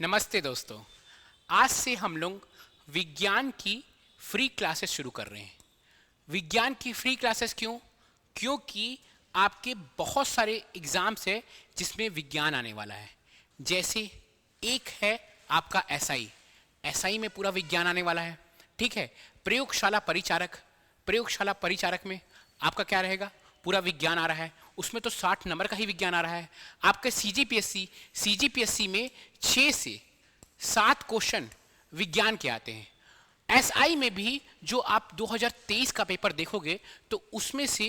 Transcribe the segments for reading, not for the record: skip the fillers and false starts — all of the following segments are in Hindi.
नमस्ते दोस्तों। आज से हम लोग विज्ञान की फ्री क्लासेस शुरू कर रहे हैं। विज्ञान की फ्री क्लासेस क्यों? क्योंकि आपके बहुत सारे एग्जाम्स है जिसमें विज्ञान आने वाला है। जैसे एक है आपका एसआई, एसआई में पूरा विज्ञान आने वाला है। ठीक है। प्रयोगशाला परिचारक, प्रयोगशाला परिचारक में आपका क्या रहेगा? पूरा विज्ञान आ रहा है। उसमें तो 60 नंबर का ही विज्ञान आ रहा है। आपके सीजीपीएससी, सीजीपीएससी में 6 से 7 क्वेश्चन विज्ञान के आते हैं। एसआई में भी जो आप 2023 का पेपर देखोगे तो उसमें से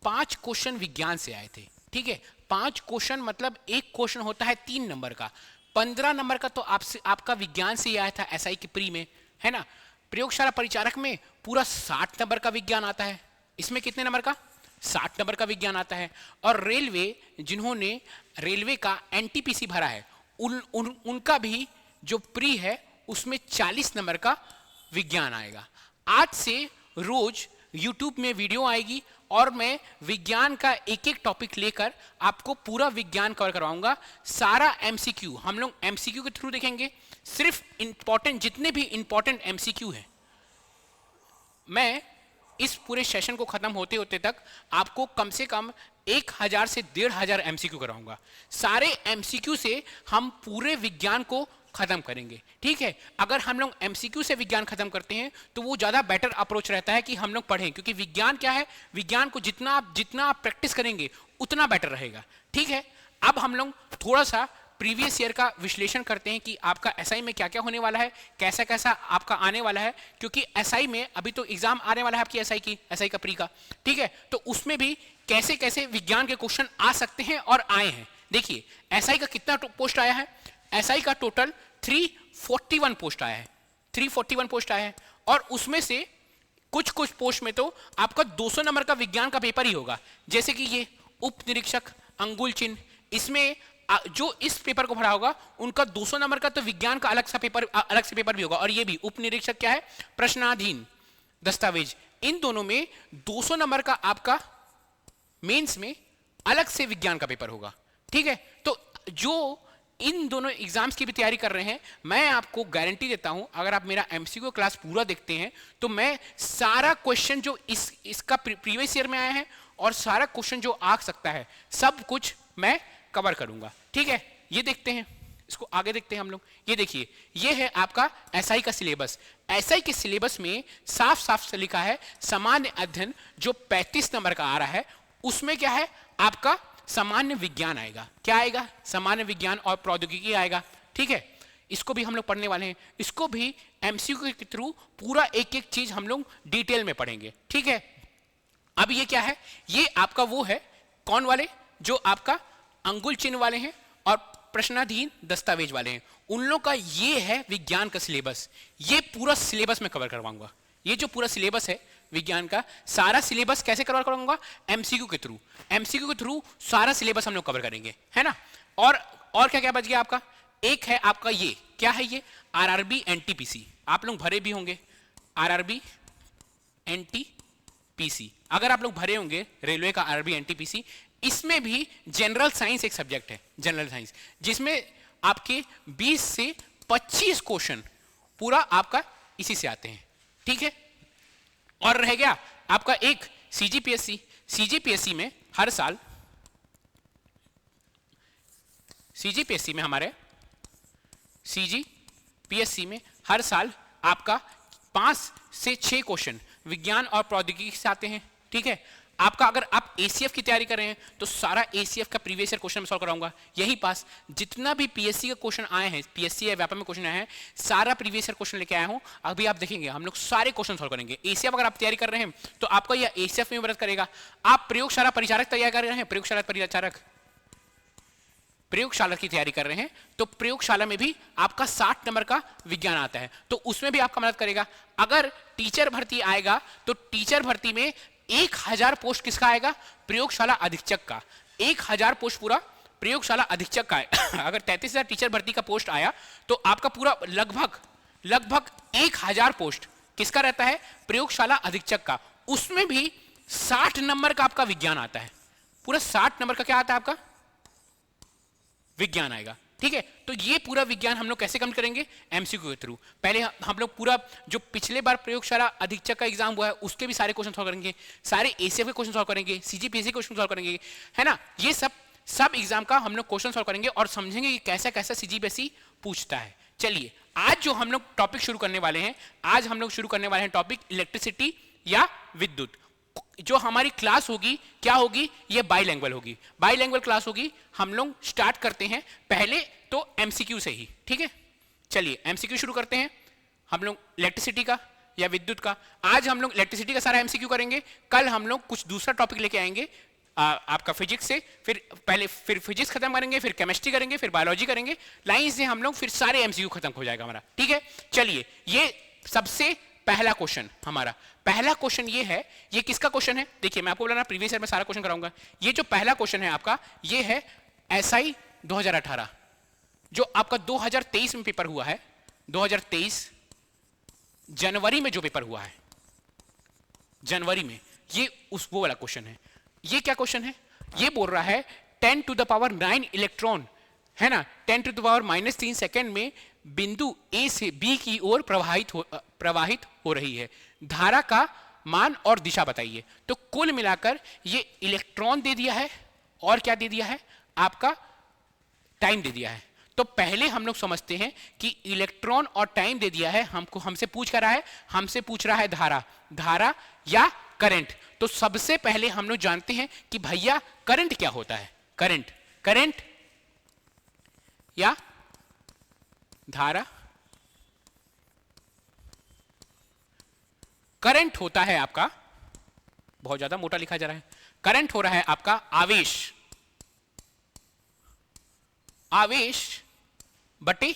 5 क्वेश्चन विज्ञान से आए थे। ठीक है। 5 क्वेश्चन मतलब एक क्वेश्चन होता है 3 नंबर का। 15 नंबर का तो आपसे आपका विज्ञान से ही आया था एसआई की प्री में, है ना। प्रयोगशाला परिचारक में पूरा 60 नंबर का विज्ञान आता है। इसमें कितने नंबर का? 60 नंबर का विज्ञान आता है। और रेलवे, जिन्होंने रेलवे का एनटीपीसी भरा है उनका भी जो प्री है उसमें 40 नंबर का विज्ञान आएगा। आज से रोज यूट्यूब में वीडियो आएगी और मैं विज्ञान का एक एक टॉपिक लेकर आपको पूरा विज्ञान कवर करवाऊंगा। सारा एमसीक्यू हम लोग एमसीक्यू के थ्रू देखेंगे। सिर्फ इंपॉर्टेंट, जितने भी इंपॉर्टेंट एमसीक्यू हैं, मैं इस पूरे सेशन को खत्म होते होते तक आपको कम से कम 1000 से 1500 एमसीक्यू कराऊंगा। सारे एमसीक्यू से हम पूरे विज्ञान को खत्म करेंगे। ठीक है। अगर हम लोग एमसीक्यू से विज्ञान खत्म करते हैं तो वो ज्यादा बेटर अप्रोच रहता है कि हम लोग पढ़ें, क्योंकि विज्ञान क्या है, विज्ञान को जितना आप प्रैक्टिस करेंगे उतना बेटर रहेगा। ठीक है। अब हम लोग थोड़ा सा प्रीवियस ईयर का विश्लेषण करते हैं कि आपका एसआई में क्या क्या होने वाला है, कैसा कैसा आपका आने वाला है। क्योंकि एसआई में अभी तो एग्जाम आने वाला है आपकी एसआई का प्री का। ठीक है। तो उसमें भी कैसे कैसे विज्ञान के क्वेश्चन आ सकते हैं और आए हैं। देखिए एसआई का कितना पोस्ट आया है। एसआई का टोटल 341 पोस्ट आया है। 341 पोस्ट आया है और उसमें से कुछ कुछ पोस्ट में तो आपका 200 नंबर का विज्ञान का पेपर ही होगा। जैसे कि ये उप निरीक्षक अंगुल चिन्ह, इसमें जो इस पेपर को भरा होगा उनका 200 नंबर का तो विज्ञान का अलग से पेपर भी होगा। और ये भी उप निरीक्षक क्या है, प्रश्नाधीन दस्तावेज, इन दोनों में 200 नंबर का आपका मेंस में अलग से विज्ञान का पेपर होगा। ठीक है। तो जो इन दोनों एग्जाम्स की भी तैयारी कर रहे हैं, मैं आपको गारंटी देता हूं, अगर आप मेरा एमसीक्यू क्लास पूरा देखते हैं तो मैं सारा क्वेश्चन जो इसका प्रीवियस ईयर में आया है और सारा क्वेश्चन जो आ सकता है सब कुछ मैं कवर करूंगा। ठीक है। ये देखते हैं, इसको आगे देखते हैं हम लोग। ये देखिए, ये है आपका एसआई का सिलेबस। एसआई के सिलेबस में साफ साफ से लिखा है सामान्य अध्ययन, जो 35 नंबर का आ रहा है उसमें क्या है आपका सामान्य विज्ञान आएगा। क्या आएगा? सामान्य विज्ञान और प्रौद्योगिकी आएगा। ठीक है। इसको भी हम लोग पढ़ने वाले हैं। इसको भी एमसीक्यू के थ्रू पूरा एक एक चीज हम लोग डिटेल में पढ़ेंगे। ठीक है। अब ये क्या है? ये आपका वो है, कौन वाले? जो आपका अंगुल चिन्ह वाले हैं और प्रश्नाधीन दस्तावेज वाले हैं, उन लोगों का ये है विज्ञान का सिलेबस। ये पूरा सिलेबस में कवर करवाऊंगा। ये जो पूरा सिलेबस है विज्ञान का, सारा सिलेबस कैसे कवर करूंगा? एमसीक्यू के थ्रू। एमसीक्यू के थ्रू सारा सिलेबस हम लोग कवर करेंगे, है ना। और क्या क्या बच गया आपका? एक है आपका ये, क्या है ये? RRB NTPC. आप लोग भरे भी होंगे आरआरबी एनटीपीसी। अगर आप लोग भरे होंगे रेलवे का आरआरबी एनटीपीसी, इसमें भी जनरल साइंस एक सब्जेक्ट है, जनरल साइंस, जिसमें आपके 20 से 25 क्वेश्चन पूरा आपका इसी से आते हैं। ठीक है। और रह गया आपका एक सीजीपीएससी। सीजीपीएससी में हर साल, सीजीपीएससी में हमारे सीजीपीएससी में हर साल आपका 5 से 6 क्वेश्चन विज्ञान और प्रौद्योगिकी से आते हैं। ठीक है। आपका अगर आप एसीएफ की तैयारी कर रहे हैं तो सारा एसीएफ का प्रीवियस ईयर क्वेश्चन सॉल्व कराऊंगा। यही पास जितना भी पीएससी के क्वेश्चन आए हैं, पीएससी या व्यापम में क्वेश्चन आए हैं, सारा प्रीवियस ईयर क्वेश्चन लेके आया हूं। अभी आप देखेंगे हम लोग सारे क्वेश्चन सॉल्व करेंगे। एसीएफ अगर आप तैयारी कर रहे हैं तो आपका यह एसीएफ में मदद करेगा। आप प्रयोगशाला परिचारक तैयार कर रहे हैं, प्रयोगशाला की तैयारी कर रहे हैं तो प्रयोगशाला में भी आपका 60 नंबर का विज्ञान आता है, तो उसमें भी आपका मदद करेगा। अगर टीचर भर्ती आएगा तो टीचर भर्ती में 1000 पोस्ट किसका आएगा? प्रयोगशाला अधीक्षक का। 1000 पोस्ट पूरा प्रयोगशाला अधीक्षक का है। अगर 33,000 टीचर भर्ती का पोस्ट आया तो आपका पूरा लगभग 1000 पोस्ट किसका रहता है? प्रयोगशाला अधीक्षक का। उसमें भी 60 नंबर का आपका विज्ञान आता है। पूरा 60 नंबर का क्या आता है? आपका विज्ञान आएगा। ठीक है, तो ये पूरा विज्ञान हम लोग कैसे कम करेंगे, एमसीक्यू के थ्रू। पहले हम लोग पूरा जो पिछले बार प्रयोगशाला अधीक्षक का एग्जाम हुआ है उसके भी सारे क्वेश्चन सॉल्व करेंगे, सारे एसीएफ के क्वेश्चन सॉल्व करेंगे, सीजीपीएससी क्वेश्चन सॉल्व करेंगे, है ना। ये सब एग्जाम का हम लोग क्वेश्चन सॉल्व करेंगे और समझेंगे कि कैसा कैसा सीजीपीएससी पूछता है। चलिए आज जो हम लोग टॉपिक शुरू करने वाले हैं, आज हम लोग शुरू करने वाले हैं टॉपिक इलेक्ट्रिसिटी या विद्युत। जो हमारी क्लास होगी क्या होगी, ये बाईलैंग्वेज होगी, बाईलैंग्वेज क्लास होगी। हम लोग स्टार्ट करते हैं पहले तो एमसीक्यू से ही, ठीक है। चलिए एमसीक्यू शुरू करते हैं हम लोग इलेक्ट्रिसिटी का या विद्युत का। आज हम लोग इलेक्ट्रिसिटी का सारा एमसीक्यू करेंगे, कल हम लोग कुछ दूसरा टॉपिक लेके आएंगे आपका फिजिक्स से, फिर फिजिक्स खत्म करेंगे, फिर केमिस्ट्री करेंगे, फिर बायोलॉजी करेंगे, लाइन से हम लोग फिर सारे एमसीक्यू खत्म हो जाएगा हमारा, ठीक है। चलिए ये सबसे पहला क्वेश्चन, हमारा पहला क्वेश्चन ये है, ये किसका क्वेश्चन है, देखिए मैं आपको बोला ना प्रीवियस ईयर में सारा क्वेश्चन कराऊंगा। ये जो पहला क्वेश्चन है आपका, ये है एसआई 2018 जो आपका 2023 में पेपर हुआ है, 2023 जनवरी में जो पेपर हुआ है, जनवरी में, ये उस वो वाला क्वेश्चन है। ये क्या क्वेश्चन है, ये बोल रहा है 10 to the power 9 इलेक्ट्रॉन, है ना, 10 to the power -3 सेकेंड में बिंदु ए से बी की ओर प्रवाहित हो रही है, धारा का मान और दिशा बताइए। तो कुल मिलाकर ये इलेक्ट्रॉन दे दिया है और क्या दे दिया है, आपका टाइम दे दिया है। तो पहले हम लोग समझते हैं कि इलेक्ट्रॉन और टाइम दे दिया है, हमसे पूछ कर रहा है, हमसे पूछ रहा है धारा या करंट। तो सबसे पहले हम लोग जानते हैं कि भैया करंट क्या होता है, करंट या धारा। करंट होता है आपका, बहुत ज्यादा मोटा लिखा जा रहा है, करंट हो रहा है आपका आवेश बटे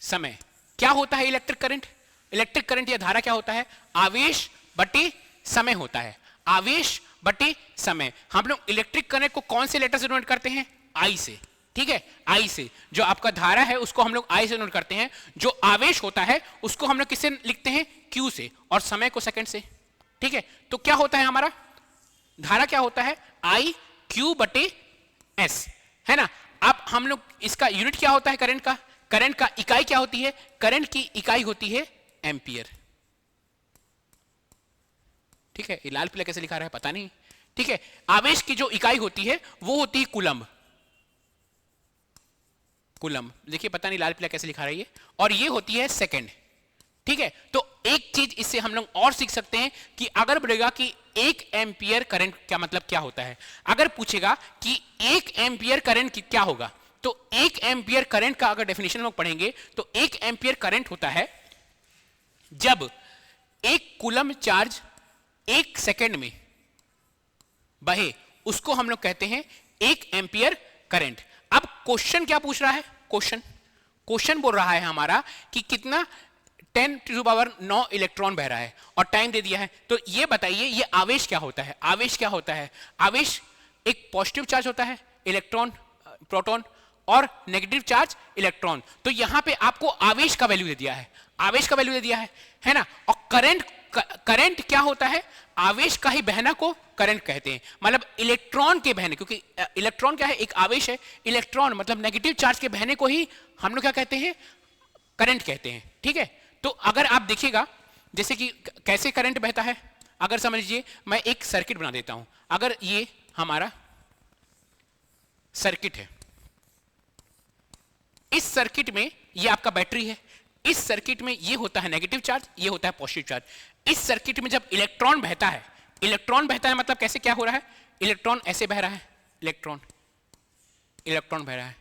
समय। क्या होता है इलेक्ट्रिक करंट या धारा क्या होता है, आवेश बटे समय होता है, आवेश बटे समय। हम लोग इलेक्ट्रिक करंट को कौन से लेटर से डिनोट करते हैं, आई से, ठीक है, आई से। जो आपका धारा है उसको हम लोग आई से नोट करते हैं, जो आवेश होता है उसको हम लोग किससे लिखते हैं, क्यू से, और समय को सेकंड से, ठीक है। तो क्या होता है हमारा धारा, क्या होता है आई क्यू बटे एस, है ना। अब हम लोग इसका यूनिट क्या होता है करंट का इकाई क्या होती है, करंट की इकाई होती है एम्पियर, ठीक है। ये लाल पीला कैसे लिखा रहा है पता नहीं, ठीक है। आवेश की जो इकाई होती है वो होती है कूलम्ब, देखिए पता नहीं लाल पीला कैसे लिखा रही है, और ये होती है सेकंड, ठीक है। तो एक चीज इससे हम लोग और सीख सकते हैं कि अगर बोलेगा कि 1 एम्पियर करंट क्या मतलब क्या होता है, अगर पूछेगा कि 1 एम्पियर करंट क्या होगा, तो 1 एम्पियर करंट का अगर डेफिनेशन लोग पढ़ेंगे तो 1 एम्पियर करंट होता है जब 1 कूलम चार्ज 1 सेकंड में बहे, उसको हम लोग कहते हैं 1 एम्पियर करंट। अब क्वेश्चन क्या पूछ रहा है, क्वेश्चन बोल रहा है हमारा कि कितना 10 to the power 9 इलेक्ट्रॉन बह रहा है और टाइम दे दिया है। तो ये बताइए ये आवेश क्या होता है, आवेश एक पॉजिटिव चार्ज होता है इलेक्ट्रॉन प्रोटॉन, और नेगेटिव चार्ज इलेक्ट्रॉन। तो यहां पे आपको आवेश का वैल्यू दे दिया है ना। और करंट क्या होता है, आवेश का ही बहना को करंट कहते हैं, मतलब इलेक्ट्रॉन के बहने, क्योंकि इलेक्ट्रॉन क्या है, एक आवेश है, इलेक्ट्रॉन मतलब नेगेटिव चार्ज के बहने को ही हम लोग क्या कहते हैं, करंट कहते हैं, ठीक है। तो अगर आप देखिएगा जैसे कि कैसे करंट बहता है, अगर समझ लीजिए मैं एक सर्किट बना देता हूं, अगर ये हमारा सर्किट है, इस सर्किट में ये आपका बैटरी है, इस सर्किट में ये होता है नेगेटिव चार्ज, ये होता है पॉजिटिव चार्ज। इस सर्किट में जब इलेक्ट्रॉन बहता है मतलब कैसे क्या हो रहा है, इलेक्ट्रॉन ऐसे बह रहा है, इलेक्ट्रॉन बह रहा है,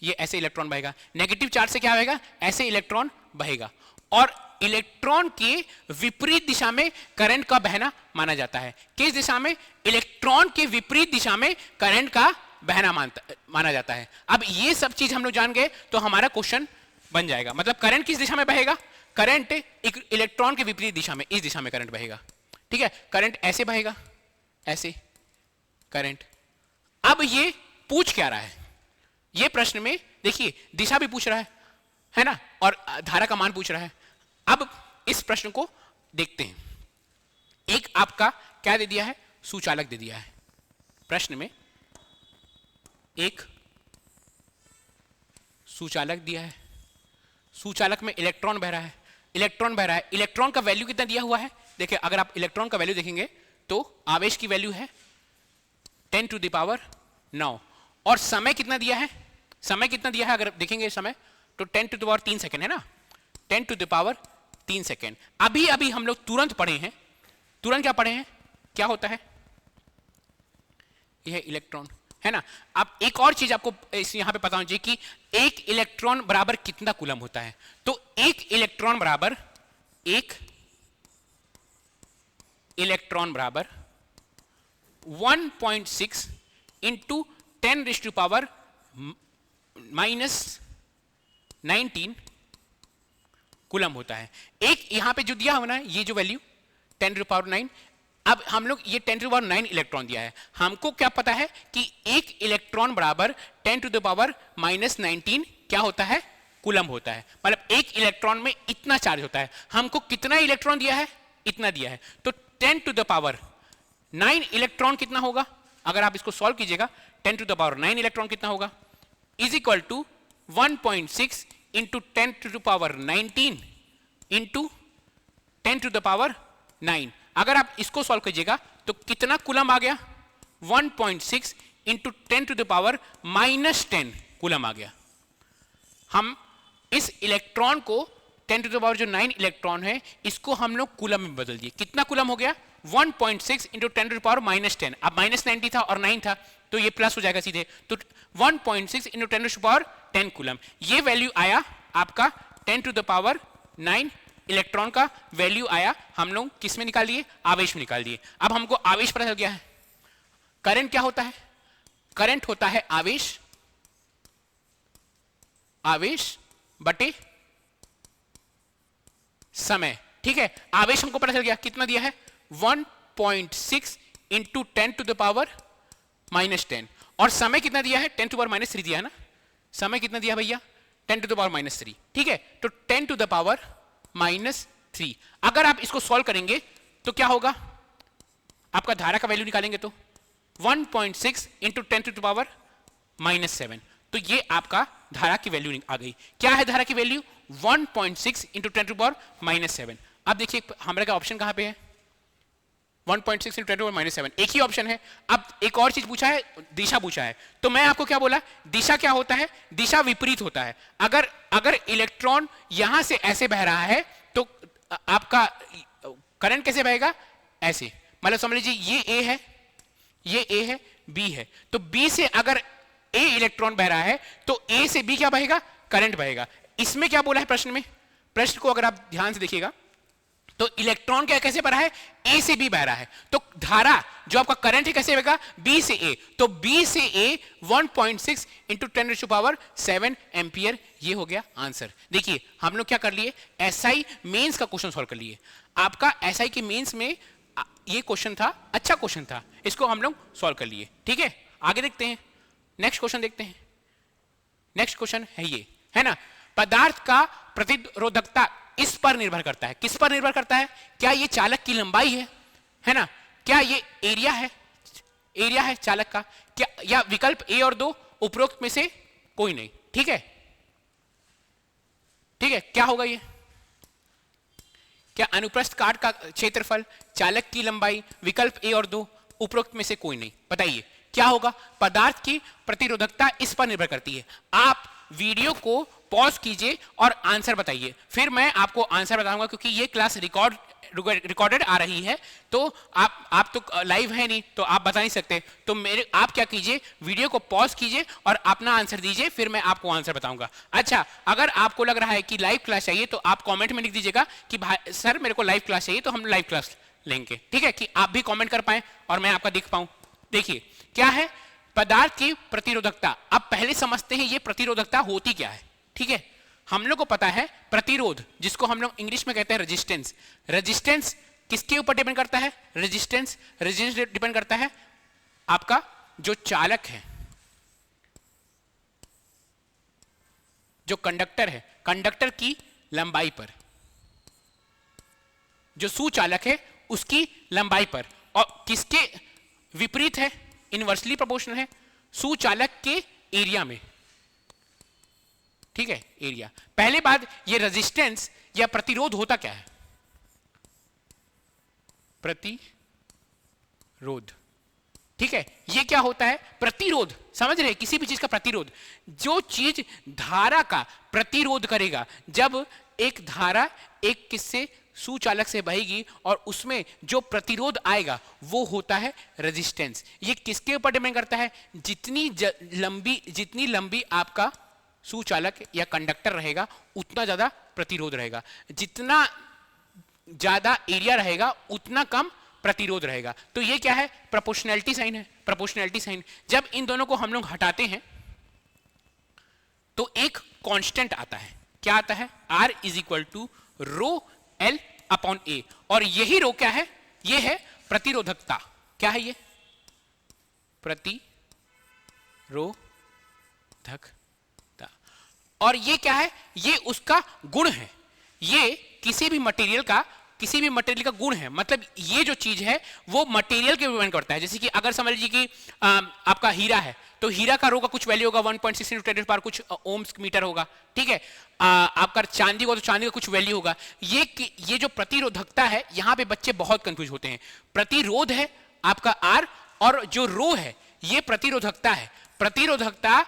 ये ऐसे इलेक्ट्रॉन बहेगा, नेगेटिव चार्ज से क्या बहेगा, ऐसे इलेक्ट्रॉन बहेगा, और इलेक्ट्रॉन के विपरीत दिशा में करंट का बहना माना जाता है। किस दिशा में, इलेक्ट्रॉन के विपरीत दिशा में करंट का बहना माना जाता है। अब ये सब चीज हम लोग जान गए तो हमारा क्वेश्चन बन जाएगा, मतलब करंट किस दिशा में बहेगा, करंट इलेक्ट्रॉन के विपरीत दिशा में, इस दिशा में करंट बहेगा, ठीक है। करंट ऐसे बहेगा, ऐसे करंट। अब ये पूछ क्या रहा है, ये प्रश्न में देखिए दिशा भी पूछ रहा है ना, और धारा का मान पूछ रहा है। अब इस प्रश्न को देखते हैं, एक आपका क्या दे दिया है, सुचालक दे दिया है प्रश्न में, एक सुचालक दिया है, सुचालक में इलेक्ट्रॉन बह रहा है, इलेक्ट्रॉन बह रहा है, इलेक्ट्रॉन का वैल्यू कितना दिया हुआ है, देखिए अगर आप इलेक्ट्रॉन का वैल्यू देखेंगे तो आवेश की वैल्यू है 10 टू द पावर 9, और समय कितना दिया है, समय कितना दिया है अगर देखेंगे समय तो 10 टू द पावर 3 सेकेंड है ना, 10 टू द पावर 3 सेकेंड। अभी अभी हम लोग तुरंत पढ़े हैं, तुरंत क्या पढ़े हैं, क्या होता है, यह इलेक्ट्रॉन है ना। अब एक और चीज आपको यहां पे पता होना चाहिए कि एक इलेक्ट्रॉन बराबर कितना कूलम होता है, तो एक इलेक्ट्रॉन बराबर 1.6 इंटू 10⁻⁻⁻19 कूलम होता है। एक यहां पे जो दिया हुआ ना ये जो वैल्यू 10⁻⁹, अब हम लोग ये 10⁻⁹ इलेक्ट्रॉन दिया है, हमको क्या पता है कि एक इलेक्ट्रॉन बराबर 10⁻⁻19 क्या होता है, कूलम होता है, मतलब एक इलेक्ट्रॉन में इतना चार्ज होता है। हमको कितना इलेक्ट्रॉन दिया है, इतना दिया है, तो 10⁻⁹ इलेक्ट्रॉन कितना होगा, अगर आप इसको सॉल्व कीजिएगा 10⁻⁹ इलेक्ट्रॉन कितना होगा, is equal to 1.6 into 10⁻⁹ into 10⁻⁹। अगर आप इसको सॉल्व कीजिएगा तो कितना कूलम आ गया, 1.6 इंटू 10⁻⁻10 कूलम आ गया। हम इस इलेक्ट्रॉन को 10⁻⁹ इलेक्ट्रॉन है इसको हम लोग कूलम में बदल दिए, कितना कूलम हो गया, 1.6 इंटू 10⁻⁻10, अब -90 था और 9 था तो ये प्लस हो जाएगा सीधे, तो 1.6 इंटू 10⁻10 कूलम, ये वैल्यू आया आपका 10⁻9 इलेक्ट्रॉन का वैल्यू आया, हम लोग किस में निकाल दिए, आवेश में निकाल दिए। अब हमको आवेश पता चल गया है। करंट क्या होता है, करंट होता है आवेश, आवेश बटे समय, ठीक है। आवेश हमको पता चल गया कितना दिया है, 1.6 इंटू 10⁻⁻10, और समय कितना दिया है, 10⁻³ दिया है ना, समय कितना दिया भैया, 10⁻³ ठीक है, तो 10⁻³ अगर आप इसको सॉल्व करेंगे तो क्या होगा, आपका धारा का वैल्यू निकालेंगे तो 1.6 इंटू 10⁻⁻7, तो ये आपका धारा की वैल्यू आ गई। क्या है धारा की वैल्यू, 1.6 इंटू 10⁻⁻7। अब देखिए हमारे का ऑप्शन कहां पे है, 1.6 इंटू 10⁻⁻7, एक ही ऑप्शन है। अब एक और चीज पूछा है, दिशा पूछा है, तो मैं आपको क्या बोला, दिशा क्या होता है, दिशा विपरीत होता है। अगर इलेक्ट्रॉन यहां से ऐसे बह रहा है तो आपका करंट कैसे बहेगा, ऐसे, मतलब समझ लीजिए ये ए है, ये ए है, बी है, तो बी से अगर ए इलेक्ट्रॉन बह रहा है तो ए से बी क्या बहेगा, करंट बहेगा। इसमें क्या बोला है प्रश्न में, प्रश्न को अगर आप ध्यान से देखिएगा तो इलेक्ट्रॉन क्या कैसे बह रहा है, ए से बी बह रहा है, तो धारा जो आपका करंट है कैसे बहेगा, बी से ए, तो बी से ए 1.6 इंटू 10⁻⁷ एम्पियर, ये हो गया आंसर। देखिए हम लोग क्या कर लिए, एसआई मेंस का क्वेश्चन सॉल्व कर लिए। आपका एसआई के मेंस में ये क्वेश्चन था, अच्छा क्वेश्चन था, इसको हम लोग सॉल्व कर लिए, ठीक है। आगे देखते हैं, नेक्स्ट क्वेश्चन देखते हैं। नेक्स्ट क्वेश्चन है ये, है ना, पदार्थ का प्रतिरोधकता इस पर निर्भर करता है, किस पर निर्भर करता है, क्या ये चालक की लंबाई है ना, क्या ये एरिया है चालक का, क्या, या विकल्प ए और 2 उपरोक्त में से कोई नहीं, ठीक है, ठीक है। क्या होगा ये, क्या अनुप्रस्थ काट का क्षेत्रफल, चालक की लंबाई, विकल्प ए और 2 उपरोक्त में से कोई नहीं, बताइए क्या होगा। पदार्थ की प्रतिरोधकता इस पर निर्भर करती है। आप वीडियो को पॉज कीजिए और आंसर बताइए, फिर मैं आपको आंसर बताऊंगा, क्योंकि ये क्लास रिकॉर्डेड आ रही है, तो आप तो लाइव है नहीं तो आप बता नहीं सकते, तो आप क्या कीजिए, वीडियो को पॉज कीजिए और अपना आंसर दीजिए, फिर मैं आपको आंसर बताऊंगा। अच्छा, अगर आपको लग रहा है कि लाइव क्लास चाहिए तो आप कमेंट में लिख दीजिएगा कि भाई सर मेरे को लाइव क्लास चाहिए, तो हम लाइव क्लास लेंगे, ठीक है, कि आप भी कॉमेंट कर पाए और मैं आपका दिख पाऊं। देखिए क्या है पदार्थ की प्रतिरोधकता। अब पहले समझते हैं ये प्रतिरोधकता होती क्या है, ठीक है। हम लोग को पता है प्रतिरोध, जिसको हम लोग इंग्लिश में कहते हैं रेजिस्टेंस। रेजिस्टेंस किसके ऊपर डिपेंड करता है, रेजिस्टेंस डिपेंड करता है आपका जो चालक है, जो कंडक्टर है, कंडक्टर की लंबाई पर, जो सुचालक है उसकी लंबाई पर, और किसके विपरीत है, इनवर्सली प्रोपोर्शनल है। सुचालक के एरिया में, ठीक है, एरिया। पहले बात, ये रेजिस्टेंस या प्रतिरोध होता क्या है? प्रतिरोध, ठीक है। ये क्या होता है? प्रतिरोध, समझ रहे हैं? किसी भी चीज का प्रतिरोध, जो चीज धारा का प्रतिरोध करेगा। जब एक धारा एक किससे, सुचालक से बहेगी और उसमें जो प्रतिरोध आएगा वो होता है रेजिस्टेंस। ये किसके ऊपर डिपेंड करता है? जितनी लंबी आपका सुचालक या कंडक्टर रहेगा उतना ज्यादा प्रतिरोध रहेगा, जितना ज्यादा एरिया रहेगा उतना कम प्रतिरोध रहेगा। तो ये क्या है? प्रोपोर्शनैलिटी साइन है। प्रोपोर्शनैलिटी साइन, जब इन दोनों को हम लोग हटाते हैं तो एक कांस्टेंट आता है। क्या आता है? R is equal to rho L upon A। और यही रो क्या है? ये है प्रतिरोधकता। क्या है ये? प्रतिरोधकता। और ये क्या है? ये उसका गुण है। ये किसी भी मटेरियल का गुण है। मतलब ये जो चीज है वो मटेरियल के डिपेंड करता है। जैसे कि अगर समझ लीजिए कि आपका हीरा है, तो हीरा का रो का कुछ वैल्यू होगा 1.6 × 10⁻⁴ कुछ ओम्स मीटर होगा, ठीक है। आपका चांदी हो तो चांदी का कुछ वैल्यू होगा। ये जो प्रतिरोधकता है, यहां पे बच्चे बहुत कंफ्यूज होते हैं। प्रतिरोध है आपका R, और जो रो है ये प्रतिरोधकता है। प्रतिरोधकता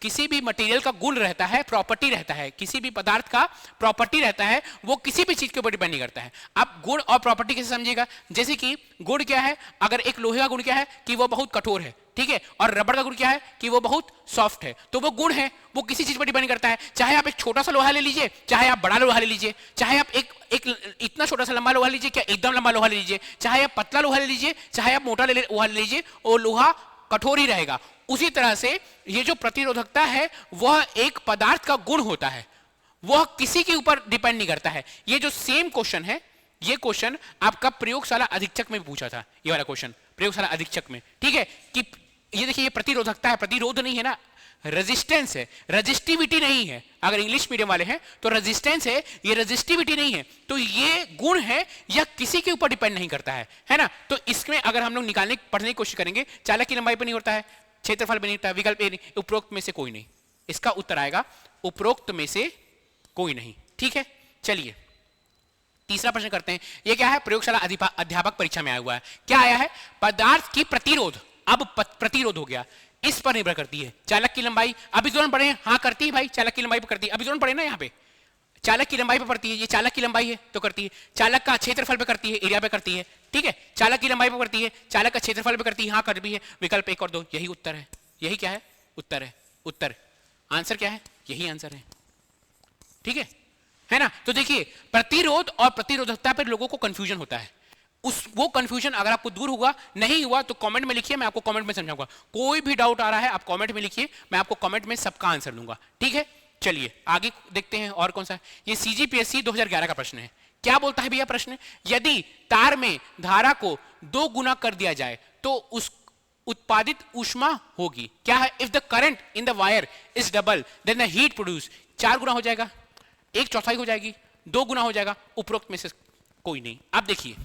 किसी भी मटेरियल का गुण रहता है, प्रॉपर्टी रहता है, किसी भी पदार्थ का प्रॉपर्टी रहता है, वो किसी भी चीज के ऊपर डिपेंड नहीं करता है। आप गुण और प्रॉपर्टी कैसे समझिएगा? जैसे कि गुण क्या है? अगर एक लोहे का गुण क्या है कि वो बहुत कठोर है, ठीक है, और रबड़ का गुण क्या है कि वो बहुत सॉफ्ट है। तो वो गुण है, वो किसी चीज पर डिपेंड करता है। चाहे आप एक छोटा सा लोहा ले लीजिए, चाहे आप बड़ा लोहा ले लीजिए, चाहे आप एक इतना छोटा सा लंबा लोहा लीजिए, क्या एकदम लंबा लोहा ले लीजिए, चाहे आप पतला लोहा ले लीजिए, चाहे आप मोटा लोहा ले लीजिए, वो लोहा कठोर ही रहेगा। उसी तरह से ये जो प्रतिरोधकता है वह एक पदार्थ का गुण होता है, वह किसी के ऊपर डिपेंड नहीं करता है। ये जो सेम क्वेश्चन है, ये क्वेश्चन आपका प्रयोगशाला अधीक्षक में पूछा था। ये वाला क्वेश्चन प्रयोगशाला अधीक्षक में, ठीक है, कि ये देखिए ये प्रतिरोधकता है, प्रतिरोध नहीं है ना, रेजिस्टेंस है, रेजिस्टिविटी नहीं है। अगर इंग्लिश मीडियम वाले हैं तो रेजिस्टेंस है, ये रेजिस्टिविटी नहीं है। तो ये गुण है, यह किसी के ऊपर डिपेंड नहीं करता है ना। तो इसमें अगर हम लोग पढ़ने की कोशिश करेंगे, चालक की लंबाई पर नहीं होता है, क्षेत्रफल पे नहीं होता, विकल्प ए नहीं, उपरोक्त में से कोई नहीं। इसका उत्तर आएगा उपरोक्त में से कोई नहीं, ठीक है। चलिए तीसरा प्रश्न करते हैं। ये क्या है? प्रयोगशाला अध्यापक परीक्षा में आया हुआ है। क्या आया है? पदार्थ की प्रतिरोध। अब प्रतिरोध हो गया, इस पर निर्भर करती है। चालक की लंबाई, अभी तुरंत पढ़े, हाँ करती है भाई, चालक की लंबाई पर करती है। अभी तुरंत पढ़े ना, यहाँ पे चालक की लंबाई पर पड़ती है, ये चालक की लंबाई है तो करती है। चालक का क्षेत्रफल पे करती है, एरिया पे करती है, ठीक है। चालक की लंबाई पे करती है, चालक का क्षेत्रफल पे करती है, हाँ कर भी है। विकल्प 1 और 2, यही उत्तर है। यही क्या है? उत्तर है। उत्तर आंसर क्या है? यही आंसर है, ठीक है ना। तो देखिए, प्रतिरोध और प्रतिरोधकता पर लोगों को कंफ्यूजन होता है। वो कंफ्यूजन अगर आपको दूर हुआ, नहीं हुआ तो कमेंट में लिखिए, मैं आपको कमेंट में समझाऊंगा। कोई भी डाउट आ रहा है आप कमेंट में लिखिए, मैं आपको कमेंट में सबका आंसर दूंगा, ठीक है। चलिए आगे देखते हैं और कौन सा है। ये CGPSC 2011 का प्रश्न है। क्या बोलता है भैया प्रश्न? यदि तार में धारा को 2 गुना कर दिया जाए तो उस उत्पादित ऊष्मा होगी। क्या है? If the current in the wire is double then the heat produce. 4 गुना हो जाएगा, 1/4 हो जाएगी, 2 गुना हो जाएगा, उपरोक्त में से कोई नहीं। अब देखिए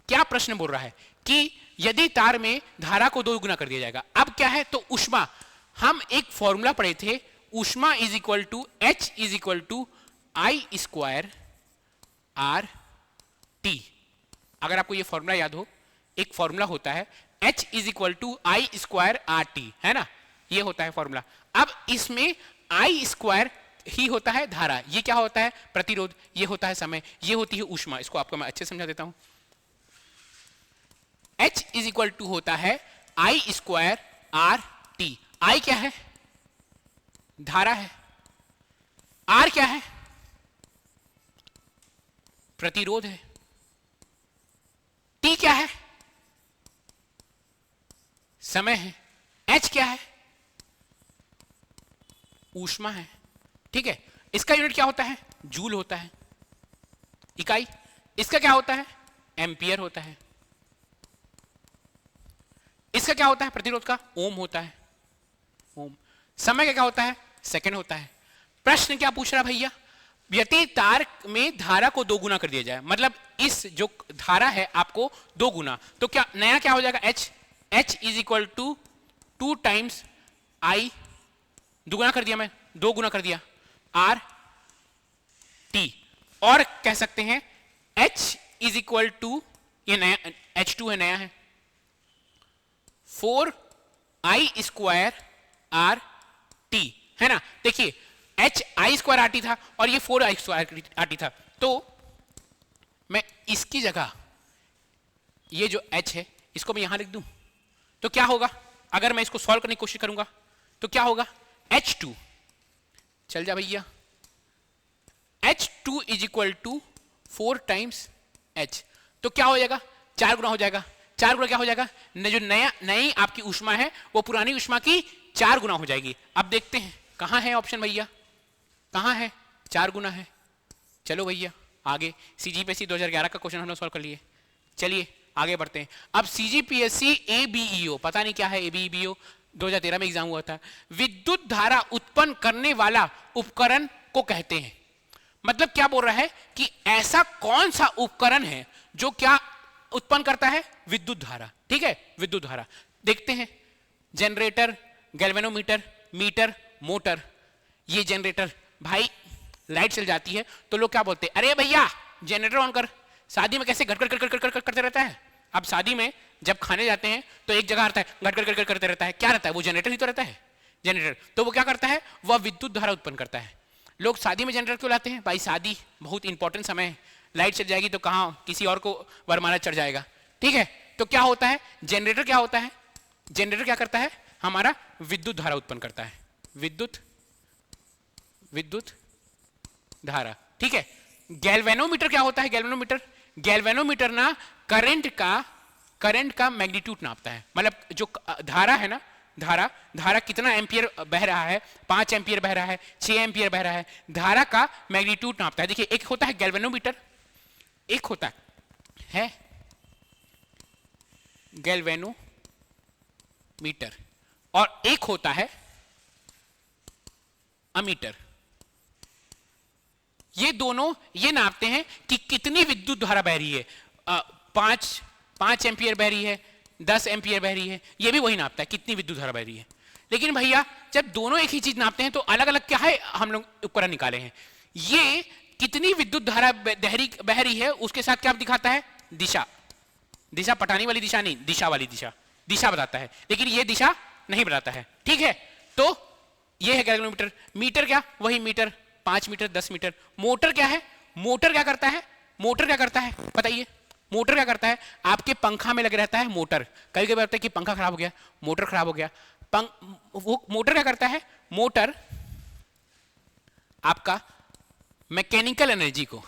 क्या प्रश्न बोल रहा है कि यदि तार में धारा को 2 गुना कर दिया जाएगा। अब क्या है? तो ऊष्मा, हम एक फॉर्मूला पढ़े थे, ऊष्मा is equal to H is equal to I² RT। अगर आपको ये फॉर्मूला याद हो, एक फॉर्मूला होता है H is equal to I² RT, है ना, ये होता है फॉर्मूला। अब इसमें I² ही होता है धारा, ये क्या होता है? प्रतिरोध, ये होता है समय, ये होती है ऊष्मा। इसको आपको मैं अच्छे समझा देता हूं। H इज इक्वल टू होता है I² RT। I क्या है? धारा है। R क्या है? प्रतिरोध है। T क्या है? समय है। H क्या है? ऊष्मा है, ठीक है। इसका यूनिट क्या होता है? जूल होता है, इकाई। इसका क्या होता है? एम्पियर होता है। इसका क्या होता है? प्रतिरोध का ओम होता है, ओम। समय का क्या होता है? सेकंड होता है। प्रश्न क्या पूछ रहा भैया? यदि तार में धारा को 2 गुना कर दिया जाए, मतलब इस जो धारा है आपको 2 गुना, तो क्या नया क्या हो जाएगा? H is equal to 2 times I दुगुना कर दिया, मैं 2 गुना कर दिया आर टी, और कह सकते हैं H इज इक्वल टू, ये नया H2 है, नया है, 4i स्क्वायर आर टी, है ना। देखिए H आई स्क्वायर आर टी था और ये 4i स्क्वायर आर टी था, तो मैं इसकी जगह ये जो H है इसको मैं यहां लिख दूं, तो क्या होगा अगर मैं इसको सॉल्व करने की कोशिश करूंगा तो क्या होगा, H2, चल जा भैया, H2 is equal to 4 times H, तो क्या हो जाएगा, 4 गुना हो जाएगा, 4 गुना क्या हो जाएगा, जो नई आपकी ऊष्मा है वो पुरानी ऊष्मा की 4 गुना हो जाएगी। अब देखते हैं कहां है ऑप्शन भैया, कहां है, 4 गुना है। चलो भैया आगे, सीजीपीएससी 2011 का क्वेश्चन हमने सॉल्व कर लिए, चलिए आगे बढ़ते हैं। अब सीजीपीएससी एबीईओ, पता नहीं क्या है एबीईओ, 2013 में एग्जाम हुआ था, विद्युत धारा उत्पन्न करने वाला उपकरण को कहते हैं। मतलब क्या बोल रहा है कि ऐसा कौन सा उपकरण है जो क्या उत्पन्न करता है, विद्युत धारा, ठीक है, विद्युत धारा। देखते हैं, जनरेटर, गैल्वेनोमीटर, मीटर, मोटर। ये जनरेटर, भाई लाइट चल जाती है तो लोग क्या बोलते हैं, अरे भैया जनरेटर ऑन कर। शादी में कैसे घट घट घट घट करते रहता है, अब शादी में जब खाने जाते हैं तो एक जगह आता है घट घट घट करते रहता है, क्या रहता है, वो जनरेटर ही तो रहता है, जनरेटर। तो वो क्या करता है, वह विद्युत धारा उत्पन्न करता है। लोग शादी में जनरेटर क्यों लाते हैं, भाई शादी बहुत इंपॉर्टेंट समय है, लाइट चल जाएगी तो कहाँ किसी और को वरमाला चढ़ जाएगा, ठीक है। तो क्या होता है, जनरेटर क्या होता है, जनरेटर क्या करता है, हमारा विद्युत धारा उत्पन्न करता है, विद्युत धारा, ठीक है। गैल्वेनोमीटर क्या होता है, गैल्वेनोमीटर ना करंट का मैग्नीट्यूड नापता है, मतलब जो धारा है ना, धारा कितना एम्पियर बह रहा है, 5 एम्पियर बह रहा है, 6 एम्पियर बह रहा है, धारा का मैग्नीट्यूड नापता है। देखिए एक होता है गैल्वेनोमीटर, एक होता है गैल्वेनोमीटर, और एक होता है अमीटर। ये दोनों ये नापते हैं कि कितनी विद्युत धारा बह रही है, 5 एम्पियर बह रही है, 10 एम्पियर बह रही है, ये भी वही नापता है कितनी विद्युत धारा बह रही है। लेकिन भैया जब दोनों एक ही चीज नापते हैं तो अलग अलग क्या है, हम लोग उपकरण निकाले हैं। ये कितनी विद्युत धारा बह रही है उसके साथ क्या दिखाता है, दिशा पटानी वाली दिशा नहीं, दिशा वाली दिशा बताता है, लेकिन ये दिशा नहीं बताता है, ठीक है। तो ये है गैल्वेनोमीटर। मीटर क्या, वही मीटर, 5 मीटर, 10 मीटर। मोटर क्या है, मोटर क्या करता है, बताइए, मोटर क्या करता है, आपके पंखा में लगे रहता है मोटर। कभी कभी होता है कि पंखा खराब हो गया, मोटर खराब हो गया, वो मोटर क्या करता है, मोटर आपका मैकेनिकल एनर्जी को,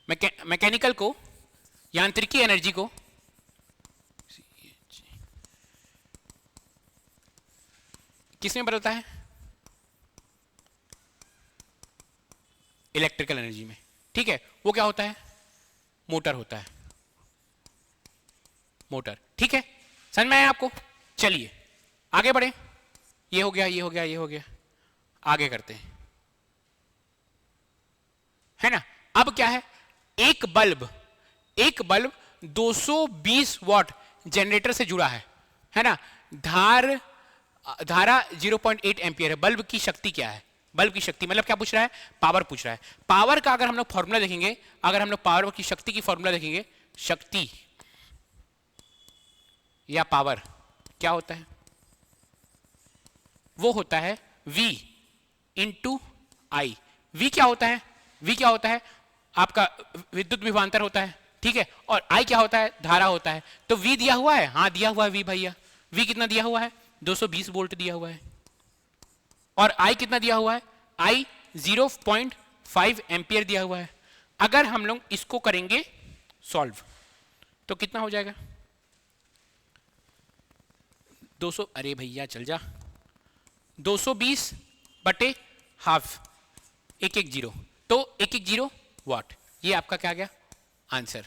मैकेनिकल को, यांत्रिकी एनर्जी को किसमें बदलता है, इलेक्ट्रिकल एनर्जी में, ठीक है। वो क्या होता है, मोटर होता है, मोटर, ठीक है। समझ में आया आपको, चलिए आगे बढ़े। ये हो गया, ये हो गया, ये हो गया, आगे करते हैं, है ना। अब क्या है, एक बल्ब 220 वॉट जनरेटर से जुड़ा है ना। धारा 0.8 एम्पियर है। बल्ब की शक्ति क्या है, बल्ब की शक्ति मतलब क्या पूछ रहा है, पावर पूछ रहा है। पावर का अगर हम लोग फॉर्मूला देखेंगे, अगर हम लोग पावर की शक्ति की फॉर्मूला देखेंगे, शक्ति या पावर क्या होता है, वो होता है V इंटू आई। V क्या होता है, आपका विद्युत विभवांतर होता है, ठीक है। और I क्या होता है, धारा होता है। तो V दिया हुआ है, हाँ दिया हुआ है V भैया। V कितना दिया हुआ है, 220 वोल्ट दिया हुआ है। और I कितना दिया हुआ है, I 0.5 एम्पियर दिया हुआ है। अगर हम लोग इसको करेंगे सॉल्व तो कितना हो जाएगा, 200, अरे भैया चल जा, 220 बटे हाफ, 110, तो 110 वाट। ये आपका क्या गया आंसर,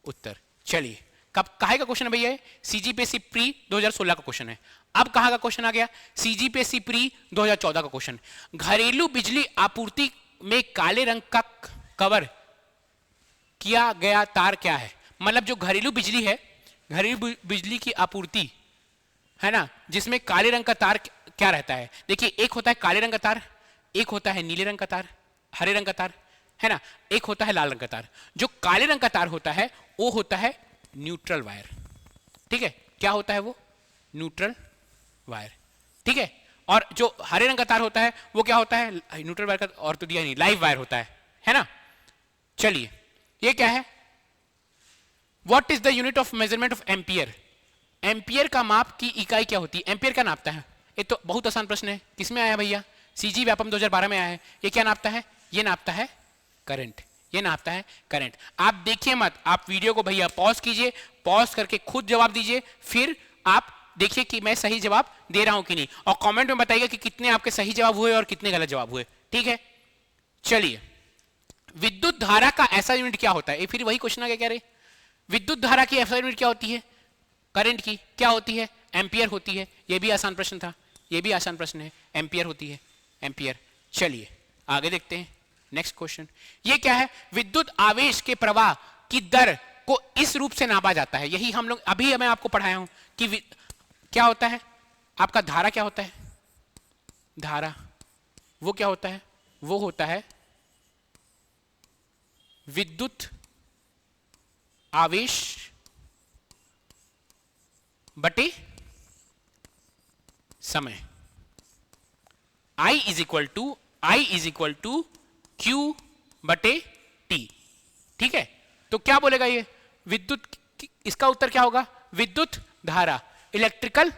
उत्तर। चलिए कब कहाँ का क्वेश्चन है भैया, सीजीपीएससी प्री 2016 का क्वेश्चन है। अब कहाँ का क्वेश्चन आ गया, सीजीपीएससी प्री 2014 का क्वेश्चन। घरेलू बिजली आपूर्ति में काले रंग का कवर किया गया तार क्या है। मतलब जो घरेलू बिजली है, घरेलू बिजली की आपूर्ति है ना, जिसमें काले रंग का तार क्या रहता है? देखिए, एक होता है काले रंग का तार, एक होता है नीले रंग का तार, हरे रंग का तार, है ना, एक होता है लाल रंग का तार। जो काले रंग का तार होता है वो होता है न्यूट्रल वायर। ठीक है, क्या होता है वो? Neutral wire. ठीक है, और जो हरे रंग का तार होता है वो क्या होता है? न्यूट्रल वायर का और तो दिया नहीं, लाइव वायर होता है ना। चलिए, ये क्या है? What is the unit of measurement of ampere? Ampere का माप की इकाई क्या होती है? एम्पियर क्या नापता है? ये तो बहुत आसान प्रश्न है। किसमें आया भैया? सीजी व्यापम 2012 में आया है। ये क्या नापता है? ये नापता है करंट। ये नापता है करंट। आप देखिए मत, आप वीडियो को भैया पॉज कीजिए, पॉज करके खुद जवाब दीजिए, फिर आप देखिए कि मैं सही जवाब दे रहा हूं कि नहीं, और कमेंट में बताइएगा कि कितने आपके सही जवाब हुए और कितने गलत जवाब हुए। ठीक है, चलिए, विद्युत धारा का ऐसा यूनिट क्या होता है? ये फिर वही क्वेश्चन आ गया क्या रे? विद्युत धारा की ऐसा यूनिट क्या होती है? करंट की क्या होती है? एम्पियर होती है। ये भी आसान प्रश्न था, ये भी आसान प्रश्न है, एम्पियर होती है, एम्पियर। चलिए आगे देखते हैं, नेक्स्ट क्वेश्चन। ये क्या है? विद्युत आवेश के प्रवाह की दर को इस रूप से नापा जाता है। यही हम लोग अभी मैं आपको पढ़ाया हूं कि क्या होता है आपका धारा? क्या होता है धारा? वो क्या होता है? वो होता है विद्युत आवेश बटे समय। I is equal to Q बटे T। ठीक है, तो क्या बोलेगा ये? विद्युत, इसका उत्तर क्या होगा? विद्युत धारा, इलेक्ट्रिकल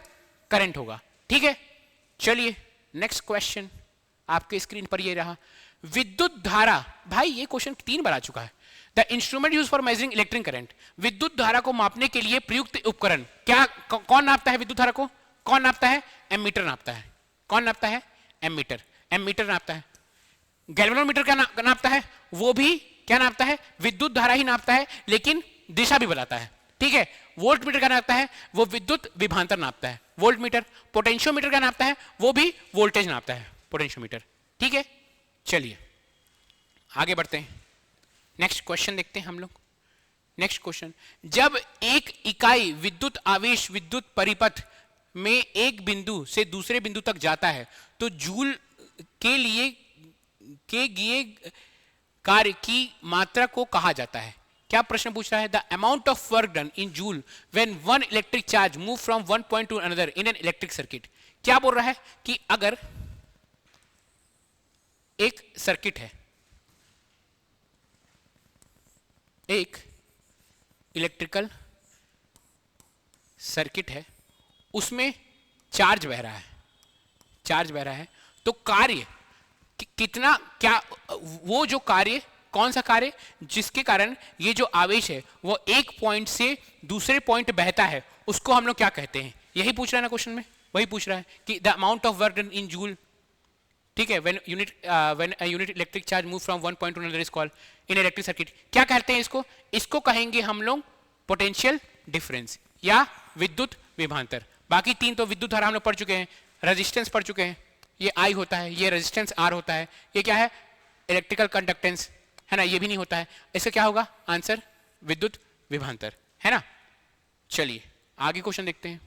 करंट होगा। ठीक है, चलिए नेक्स्ट क्वेश्चन आपके स्क्रीन पर ये रहा। विद्युत धारा, भाई ये क्वेश्चन 3 बार आ चुका है। The instrument use for measuring electric current. विद्युत धारा को मापने के लिए प्रयुक्त उपकरण क्या? कौन नापता है विद्युत धारा को? कौन नापता है? एमीटर नापता है। कौन नापता है? एमीटर। एमीटर नापता है। गैल्वेनोमीटर क्या नापता है? वो भी क्या नापता है? विद्युत धारा ही नापता है, लेकिन दिशा भी बताता है। ठीक है, वोल्ट मीटर क्या नापता है? वो विद्युत विभवांतर नापता है, वोल्ट मीटर। पोटेंशियोमीटर क्या नापता है? वो भी वोल्टेज नापता है, पोटेंशियोमीटर। ठीक है, चलिए आगे बढ़ते हैं, नेक्स्ट क्वेश्चन देखते हैं हम लोग। नेक्स्ट क्वेश्चन, जब एक इकाई विद्युत आवेश विद्युत परिपथ में एक बिंदु से दूसरे बिंदु तक जाता है तो जूल के लिए कार्य की मात्रा को कहा जाता है। क्या प्रश्न पूछ रहा है? The amount of work done in joule when one electric charge move from one point two another in an electric circuit. क्या बोल रहा है कि अगर एक सर्किट है, एक इलेक्ट्रिकल सर्किट है, उसमें चार्ज बह रहा है, चार्ज बह रहा है, तो कार्य कितना, क्या वो जो कार्य, कौन सा कार्य? जिसके कारण ये जो आवेश है वो एक पॉइंट से दूसरे पॉइंट बहता है, उसको हम लोग क्या कहते हैं? यही पूछ रहा है ना क्वेश्चन में, वही पूछ रहा है कि the amount of work done in joule. ठीक है, when a unit electric charge move from one point two another is called in electric circuit. क्या कहते हैं इसको? इसको कहेंगे हम लोग पोटेंशियल डिफरेंस या विद्युत विभवांतर। बाकी 3 तो विद्युत धारा हम लोग पढ़ चुके हैं, रेजिस्टेंस पढ़ चुके हैं, ये I होता है, ये रेजिस्टेंस R होता है, ये क्या है? इलेक्ट्रिकल कंडक्टेंस, है ना, ये भी नहीं होता है। इसका क्या होगा आंसर? विद्युत विभवांतर, है ना। चलिए आगे क्वेश्चन देखते हैं।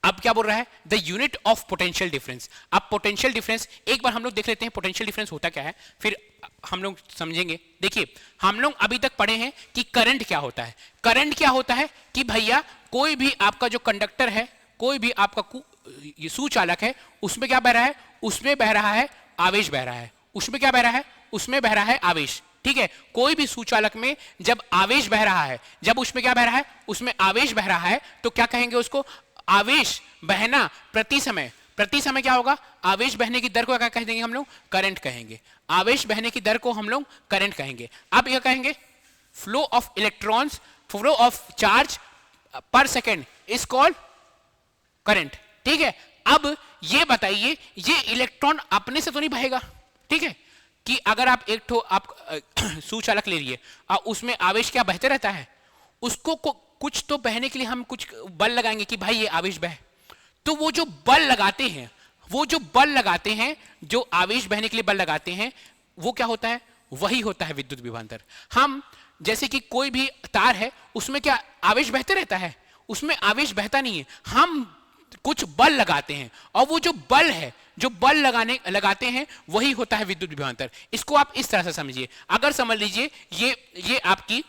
अब क्या बोल रहा है? The unit of potential difference. अब पोटेंशियल डिफरेंस एक बार हम लोग देख लेते हैं, पोटेंशियल डिफरेंस होता क्या है, फिर हम लोग समझेंगे। देखिए, हम लोग अभी तक पढ़े हैं कि करंट क्या होता है। करंट क्या होता है कि भैया कोई भी आपका जो कंडक्टर है, कोई भी आपका सुचालक है, उसमें क्या बह रहा है? उसमें बह रहा है आवेश बह रहा है। उसमें क्या बह रहा है? उसमें बह रहा है आवेश। ठीक है, कोई भी सुचालक में जब आवेश बह रहा है, जब उसमें क्या बह रहा है? उसमें आवेश बह रहा है, तो क्या कहेंगे उसको? आवेश बहना प्रति समय। प्रति समय क्या होगा? आवेश बहने की दर को क्या कह देंगे हम लोग? करंट कहेंगे। आवेश बहने की दर को हम लोग करंट कहेंगे। अब क्या कहेंगे? Flow of electrons, flow of charge पर सेकेंड इज कॉल्ड करंट। ठीक है, अब ये बताइए, ये इलेक्ट्रॉन अपने से तो नहीं बहेगा। ठीक है, कि अगर आप एक ठो आप सुचालक ले लिए और उसमें आवेश क्या बहते रहता है, उसको कुछ तो बहने के लिए हम कुछ बल लगाएंगे कि भाई ये आवेश बहे। तो वो जो बल लगाते हैं, वो जो बल लगाते हैं, जो आवेश बहने के लिए बल लगाते हैं, वो क्या होता है? वही होता है विद्युत विभवांतर। हम जैसे कि कोई भी तार है, उसमें क्या आवेश बहते रहता है? उसमें आवेश बहता नहीं है। हम कुछ बल लगाते हैं, और वो जो बल है, जो बल लगाते हैं, वही होता है विद्युत विभवांतर। इसको आप इस तरह से समझिए। अगर समझ लीजिए ये आपकी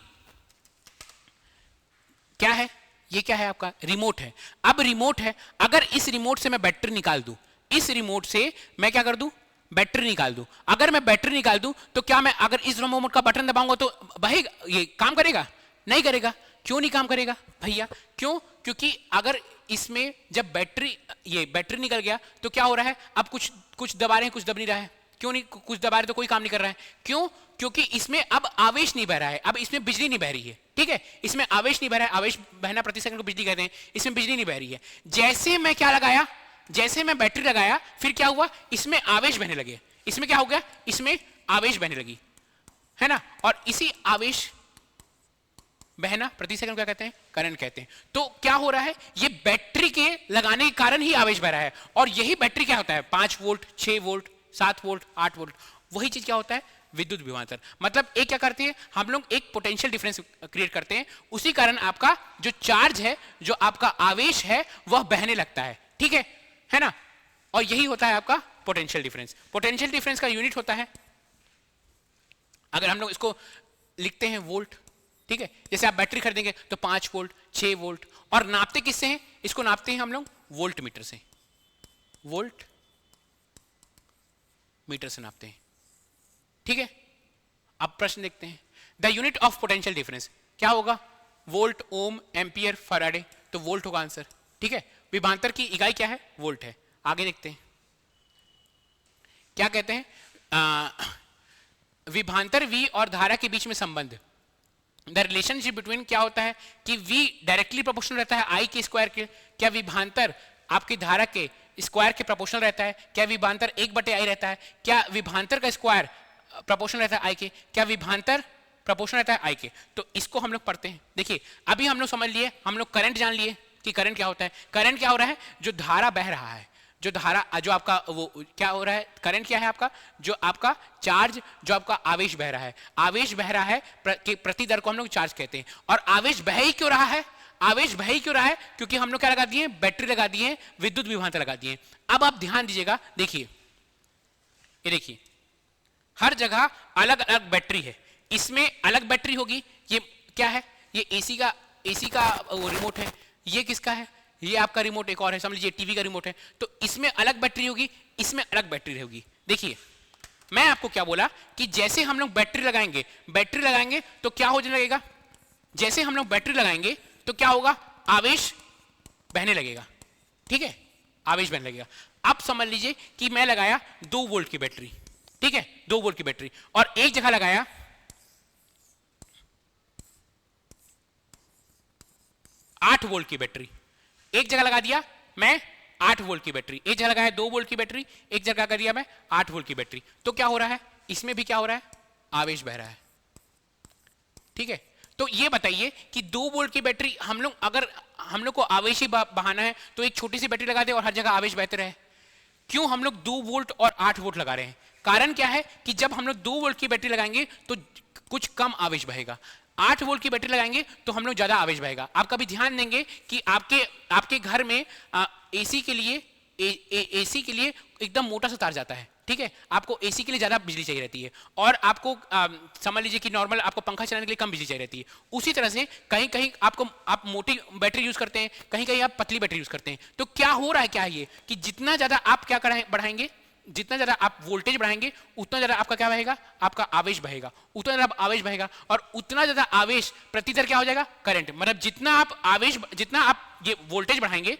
क्या है, ये क्या है, आपका रिमोट है। अब रिमोट है, अगर इस रिमोट से मैं बैटरी निकाल दूं, इस रिमोट से मैं क्या कर दूं, बैटरी निकाल दूं। अगर मैं बैटरी निकाल दूं तो क्या मैं अगर इस रिमोट का बटन दबाऊंगा तो बहेगा, ये काम करेगा? नहीं करेगा। क्यों नहीं काम करेगा भैया? क्यों? क्योंकि अगर इसमें जब बैटरी निकल गया तो क्या हो रहा है, अब कुछ दबा रहे हैं, कुछ दब नहीं रहा है। क्यों नहीं? कुछ दबा रहे तो कोई काम नहीं कर रहा है। क्यों? क्योंकि इसमें अब आवेश नहीं बह रहा है, अब इसमें बिजली नहीं बह रही है। ठीक है, इसमें आवेश नहीं बह रहा है, आवेश बहना प्रति सेकंड को बिजली कहते हैं, इसमें बिजली नहीं बह रही है। जैसे मैं क्या लगाया, जैसे मैं बैटरी लगाया, फिर क्या हुआ, इसमें आवेश बहने लगे। इसमें क्या हो गया, इसमें आवेश बहने लगी, है ना। और इसी आवेश बहना प्रति सेकंड क्या कहते हैं, करंट कहते हैं। तो क्या हो रहा है, ये बैटरी के लगाने के कारण ही आवेश बह रहा है। और यही बैटरी क्या होता है, 5 वोल्ट, 6 वोल्ट, 7 वोल्ट, 8 वोल्ट, वही चीज क्या होता है, विद्युत विभवांतर। मतलब एक क्या करते हैं हम लोग, एक पोटेंशियल डिफरेंस क्रिएट करते हैं, उसी कारण आपका जो चार्ज है, जो आपका आवेश है, वह बहने लगता है। ठीक है ना। और यही होता है आपका पोटेंशियल डिफरेंस। पोटेंशियल डिफरेंस का यूनिट होता है, अगर हम लोग इसको लिखते हैं वोल्ट। ठीक है, जैसे आप बैटरी खरीदेंगे तो 5 वोल्ट, 6 वोल्ट, और नापते किससे हैं, इसको नापते हैं हम लोग वोल्ट मीटर से, वोल्ट मीटर से नापते हैं। ठीक है, अब प्रश्न देखते हैं, the unit of potential difference क्या होगा, वोल्ट, ओम, एम्पियर, फैराडे, तो वोल्ट होगा आंसर। ठीक है, विभवांतर की इकाई क्या है, वोल्ट है। आगे देखते हैं क्या कहते हैं, विभवांतर V और धारा के बीच में संबंध, द रिलेशनशिप बिटवीन, क्या होता है कि V डायरेक्टली प्रोपोर्शनल रहता है I के स्क्वायर के। क्या विभवांतर आपकी धारा के स्क्वायर के प्रोपोर्शनल रहता है? क्या विभवांतर 1/I रहता है? क्या विभवांतर का स्क्वायर प्रोपोर्शनल रहता है I के? क्या विभवांतर प्रोपोर्शनल रहता है I के? तो इसको हम लोग पढ़ते हैं। देखिए, अभी हम लोग समझ लिए, हम लोग करंट जान लिए कि करंट क्या होता है। करंट क्या हो रहा है, जो धारा बह रहा है, जो धारा, जो आपका वो क्या हो रहा है, करंट क्या है आपका, जो आपका चार्ज, जो आपका आवेश बह रहा है, आवेश बह रहा है प्रति दर को हम लोग चार्ज कहते हैं। और आवेश बह ही क्यों रहा है, आवेश बह ही क्यों रहा है, क्योंकि हम लोग क्या लगा दिए, बैटरी लगा दिए, विद्युत विभवांतर लगा दिए। अब आप ध्यान दीजिएगा, देखिए ये देखिए, हर जगह अलग अलग बैटरी है, इसमें अलग बैटरी होगी। ये क्या है, ये एसी का रिमोट है, ये किसका है, ये आपका रिमोट एक और है, समझ लीजिए टीवी का रिमोट है। तो इसमें अलग बैटरी होगी, इसमें अलग बैटरी होगी। देखिए, मैं आपको क्या बोला कि जैसे हम लोग बैटरी लगाएंगे तो क्या हो लगेगा, जैसे हम लोग बैटरी लगाएंगे तो क्या होगा, आवेश बहने लगेगा। ठीक है, आवेश बहने लगेगा। अब समझ लीजिए कि मैं लगाया 2 वोल्ट की बैटरी, ठीक है, 2 वोल्ट की बैटरी, और एक जगह लगाया 8 वोल्ट की बैटरी। एक जगह लगा दिया मैं 8 वोल्ट की बैटरी, एक जगह लगाया 2 वोल्ट की बैटरी, एक जगह कर दिया मैं 8 वोल्ट की बैटरी। तो क्या हो रहा है, इसमें भी क्या हो रहा है, आवेश बह रहा है। ठीक है, तो ये बताइए कि 2 वोल्ट की बैटरी, हम लोग अगर हम लोग को आवेश ही बहाना है तो एक छोटी सी बैटरी लगा दे और हर जगह आवेश बहते रहे। क्यों हम लोग 2 वोल्ट और 8 वोल्ट लगा रहे हैं? कारण क्या है कि जब हम लोग 2 वोल्ट की बैटरी लगाएंगे तो कुछ कम आवेश बहेगा, 8 वोल्ट की बैटरी लगाएंगे तो हम लोग ज्यादा आवेश बहेगा। आप कभी ध्यान देंगे कि आपके घर में एसी के लिए एकदम मोटा सा तार जाता है। ठीक है, आपको एसी के लिए ज्यादा बिजली चाहिए रहती है, और आपको समझ लीजिए कि नॉर्मल आपको पंखा चलाने के लिए कम बिजली चाहिए रहती है। उसी तरह से कहीं कहीं आप मोटी बैटरी यूज करते हैं, कहीं कहीं आप पतली बैटरी यूज करते हैं। तो क्या हो रहा है, क्या है ये कि जितना ज्यादा आप क्या बढ़ाएंगे, जितना ज्यादा आप वोल्टेज बढ़ाएंगे उतना ज्यादा आपका क्या बहेगा, आपका आवेश बहेगा, उतना ज्यादा आवेश बहेगा, और उतना ज्यादा आवेश प्रति दर क्या हो जाएगा, करंट। मतलब जितना आप ये वोल्टेज बढ़ाएंगे,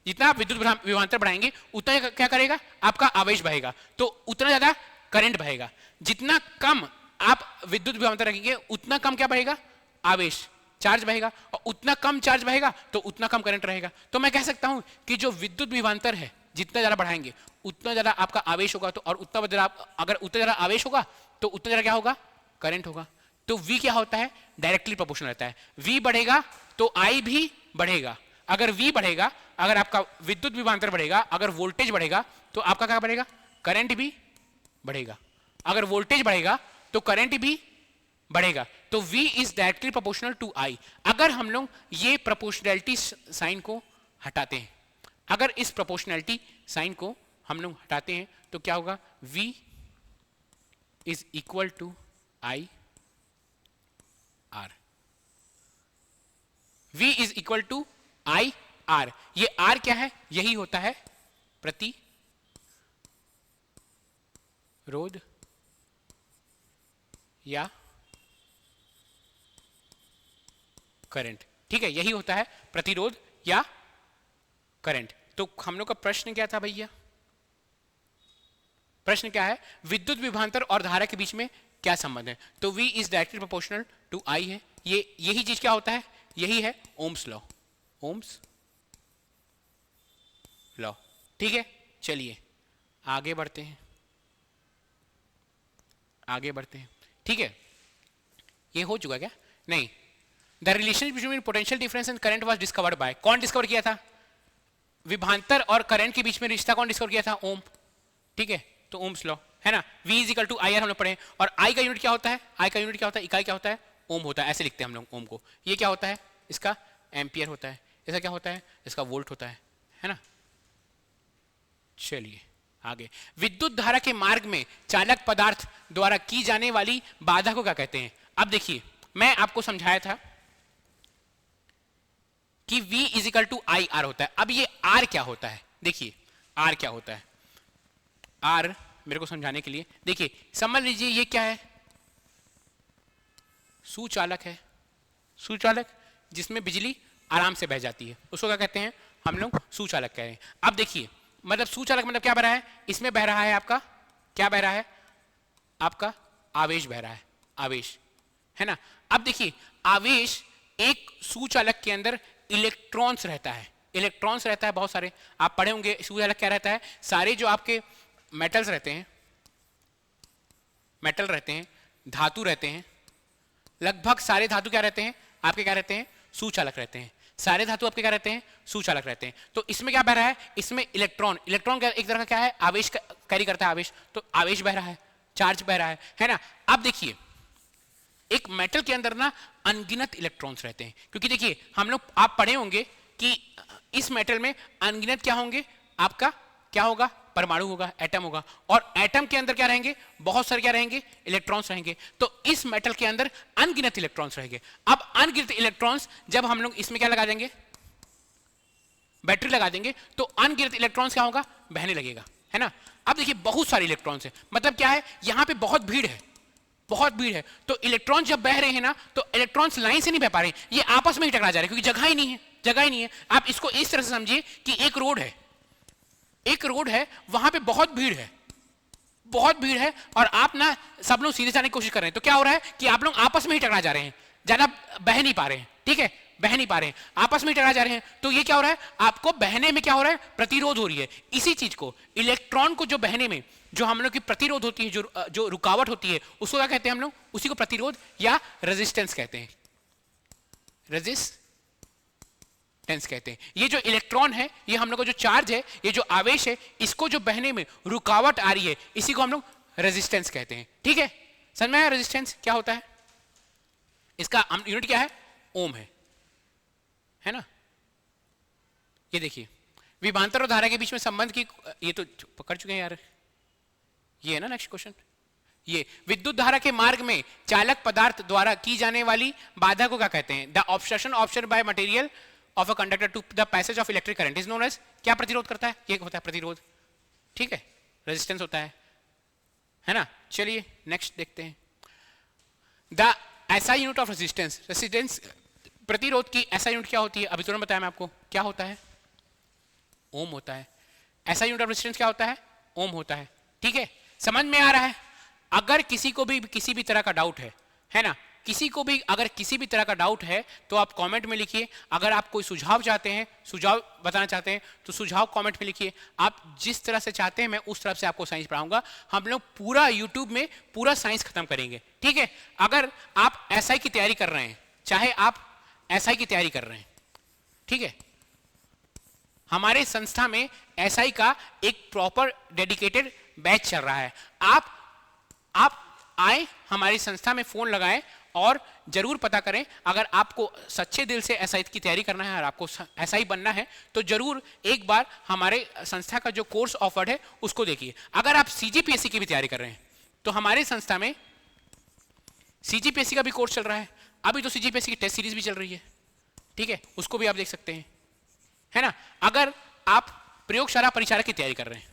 जितना आप विद्युत विभवांतर बढ़ाएंगे, उतना क्या करेगा, आपका आवेश बहेगा, तो उतना ज्यादा करंट बहेगा। जितना कम आप विद्युत विभवांतर रखेंगे उतना कम क्या बहेगा, आवेश, चार्ज बहेगा, और उतना कम चार्ज बहेगा तो उतना कम करंट रहेगा। तो मैं कह सकता हूं कि जो विद्युत विभवांतर है, जितना ज्यादा बढ़ाएंगे उतना ज्यादा आपका आवेश होगा, तो और उतना ज्यादा अगर उतना ज्यादा आवेश होगा तो उतना ज्यादा क्या होगा, करंट होगा। तो V क्या होता है, डायरेक्टली प्रोपोर्शनल रहता है। V बढ़ेगा तो I भी बढ़ेगा। अगर V बढ़ेगा, अगर आपका विद्युत विभवांतर बढ़ेगा, अगर वोल्टेज बढ़ेगा तो आपका क्या बढ़ेगा, करंट भी बढ़ेगा। अगर वोल्टेज बढ़ेगा तो करंट भी बढ़ेगा। तो V is directly proportional to I। अगर हम लोग ये प्रोपोर्शनैलिटी साइन को हटाते हैं अगर इस प्रोपोर्शनैलिटी साइन को हम लोग हटाते हैं तो क्या होगा, V is equal to I R. V is equal to I R. ये R क्या है, यही होता है प्रतिरोध या करंट। ठीक है, यही होता है प्रतिरोध या करंट। तो हम लोग का प्रश्न क्या था भैया, प्रश्न क्या है, विद्युत विभवांतर और धारा के बीच में क्या संबंध है। तो V is directly proportional to I है। यही चीज क्या होता है, यही है ओम्स लॉ, ओम्स लॉ। ठीक है, चलिए आगे बढ़ते हैं, आगे बढ़ते हैं। ठीक है, ये हो चुका क्या, नहीं। The relation between potential difference and current was discovered by, कौन डिस्कवर किया था, विभवांतर और करंट के बीच में रिश्ता कौन डिस्कवर किया था, ओम। ठीक है, तो ओम्स लॉ है ना। V is equal to I R हम लोग पढ़े, और I का यूनिट क्या होता है, I का यूनिट क्या होता है, इकाई क्या होता है, ओम होता है। ऐसे लिखते हैं हम लोग ओम को। ये क्या होता है, इसका एम्पियर होता है, इसका क्या होता है, इसका वोल्ट होता है ना। चलिए आगे, विद्युत धारा के मार्ग में चालक पदार्थ द्वारा की जाने वाली बाधा को क्या कहते हैं। अब देखिए, मैं आपको समझाया था कि V is equal to I R होता है। अब ये R क्या होता है, देखिए R क्या होता है। R मेरे को समझाने के लिए देखिए, समझ लीजिए ये क्या है, सुचालक है, सुचालक जिसमें बिजली आराम से बह जाती है, उसको क्या कहते हैं, हम लोग सुचालक कह रहे हैं। अब देखिए, मतलब सुचालक मतलब क्या बह रहा है, इसमें बह रहा है आपका, क्या बह रहा है, आपका आवेश बह रहा है, आवेश है ना। अब देखिए, आवेश, एक सुचालक के अंदर इलेक्ट्रॉन्स रहता है, इलेक्ट्रॉन्स रहता है बहुत सारे, आप पढ़े होंगे। सुचालक क्या रहता है, सारे जो आपके मेटल्स रहते हैं, मेटल रहते हैं, धातु रहते हैं, लगभग सारे धातु क्या रहते हैं आपके, क्या रहते हैं, सुचालक रहते हैं। सारे धातु आपके क्या रहते हैं, सुचालक रहते हैं। तो इसमें क्या बह रहा है, इसमें इलेक्ट्रॉन, इलेक्ट्रॉन एक तरह का क्या है, आवेश कैरी करता है, आवेश, तो आवेश बह रहा है, चार्ज बह रहा है ना। अब देखिए, एक मेटल के अंदर ना अनगिनत इलेक्ट्रॉन्स रहते हैं, क्योंकि देखिए हम लोग, आप पढ़े होंगे कि इस मेटल में अनगिनत क्या होंगे, आपका क्या होगा, परमाणु होगा, एटम होगा, और एटम के अंदर क्या रहेंगे, बहुत सारे क्या रहेंगे, इलेक्ट्रॉन्स रहेंगे। तो इस मेटल के अंदर अनगिनत इलेक्ट्रॉन्स रहेंगे। अब अनगिनत इलेक्ट्रॉन्स जब हम लोग इसमें क्या लगा देंगे, बैटरी लगा देंगे, तो अनगिनत इलेक्ट्रॉन्स क्या होगा, बहने लगेगा, है ना। अब देखिए, बहुत सारे इलेक्ट्रॉन्स है, मतलब क्या है, यहां पे बहुत भीड़ है, बहुत भीड़ है। तो इलेक्ट्रॉन जब बह रहे हैं ना, तो इलेक्ट्रॉन्स लाइन से नहीं बह पा रहे, ये आपस में ही टकरा जा रहे हैं, क्योंकि जगह ही नहीं है, जगह ही नहीं है। आप इसको इस तरह से समझिए कि एक रोड है, एक रोड है, वहां पे बहुत भीड़ है, बहुत भीड़ है, और आप ना सब लोग सीधे जाने की कोशिश कर रहे हैं। तो क्या हो रहा है कि आप लोग आपस में ही टकरा जा रहे हैं, ज्यादा बह नहीं पा रहे हैं, ठीक है, बह नहीं पा रहे हैं, आपस में ही टकरा जा रहे हैं। तो ये क्या हो रहा है, आपको बहने में क्या हो रहा है, प्रतिरोध हो रही है। इसी चीज को, इलेक्ट्रॉन को जो बहने में जो हम लोग की प्रतिरोध होती है, जो रुकावट होती है, उसको क्या कहते हैं हम लोग, उसी को प्रतिरोध या रेजिस्टेंस कहते हैं, रेजिस्टेंस कहते हैं। ये जो इलेक्ट्रॉन है, ये हम लोग का जो चार्ज है, ये जो आवेश है, इसको जो बहने में रुकावट आ रही है, इसी को हम लोग रेजिस्टेंस कहते हैं। ठीक है, समझ में आया रेजिस्टेंस क्या होता है, इसका यूनिट क्या है, ओम है ना। ये देखिए, विभवांतर और धारा के बीच में संबंध की, ये तो पकड़ चुके हैं यार, ये है ना नेक्स्ट क्वेश्चन। ये विद्युत धारा के मार्ग में चालक पदार्थ द्वारा की जाने वाली बाधा को क्या कहते हैं, the obstruction by material of a conductor to the passage of electric current is known as, क्या प्रतिरोध करता है, ये होता है प्रतिरोध, ठीक है, रेजिस्टेंस होता है ना। चलिए नेक्स्ट देखते हैं, द ऐसा यूनिट ऑफ रेजिस्टेंस, रेजिस्टेंस प्रतिरोध की ऐसा यूनिट क्या होती है, अभी तुरंत बताया मैं आपको, क्या होता है, ओम होता है। ऐसा यूनिट ऑफ रेजिस्टेंस क्या होता है, ओम होता है। ठीक है, समझ में आ रहा है। अगर किसी को भी किसी भी तरह का डाउट है ना, किसी को भी अगर किसी भी तरह का डाउट है तो आप कमेंट में लिखिए। अगर आप कोई सुझाव चाहते हैं, सुझाव बताना चाहते हैं, तो सुझाव कमेंट में लिखिए। आप जिस तरह से चाहते हैं मैं उस तरफ से आपको साइंस पढ़ाऊंगा। हम लोग पूरा यूट्यूब में पूरा साइंस खत्म करेंगे, ठीक है। अगर आप एसआई की तैयारी कर रहे हैं, चाहे आप एसआई की तैयारी कर रहे हैं, ठीक है, हमारे संस्था में एसआई का एक प्रॉपर डेडिकेटेड बैच चल रहा है। आप आए हमारी संस्था में, फोन लगाएं और जरूर पता करें, अगर आपको सच्चे दिल से एसआई की तैयारी करना है और आपको एसआई बनना है तो जरूर एक बार हमारे संस्था का जो कोर्स ऑफर्ड है उसको देखिए। अगर आप सीजीपीएससी की भी तैयारी कर रहे हैं तो हमारे संस्था में सीजीपीएससी का भी कोर्स चल रहा है। अभी तो सीजीपीएससी की टेस्ट सीरीज भी चल रही है, ठीक है, उसको भी आप देख सकते हैं, है ना। अगर आप प्रयोगशाला परिचारक की तैयारी कर रहे हैं,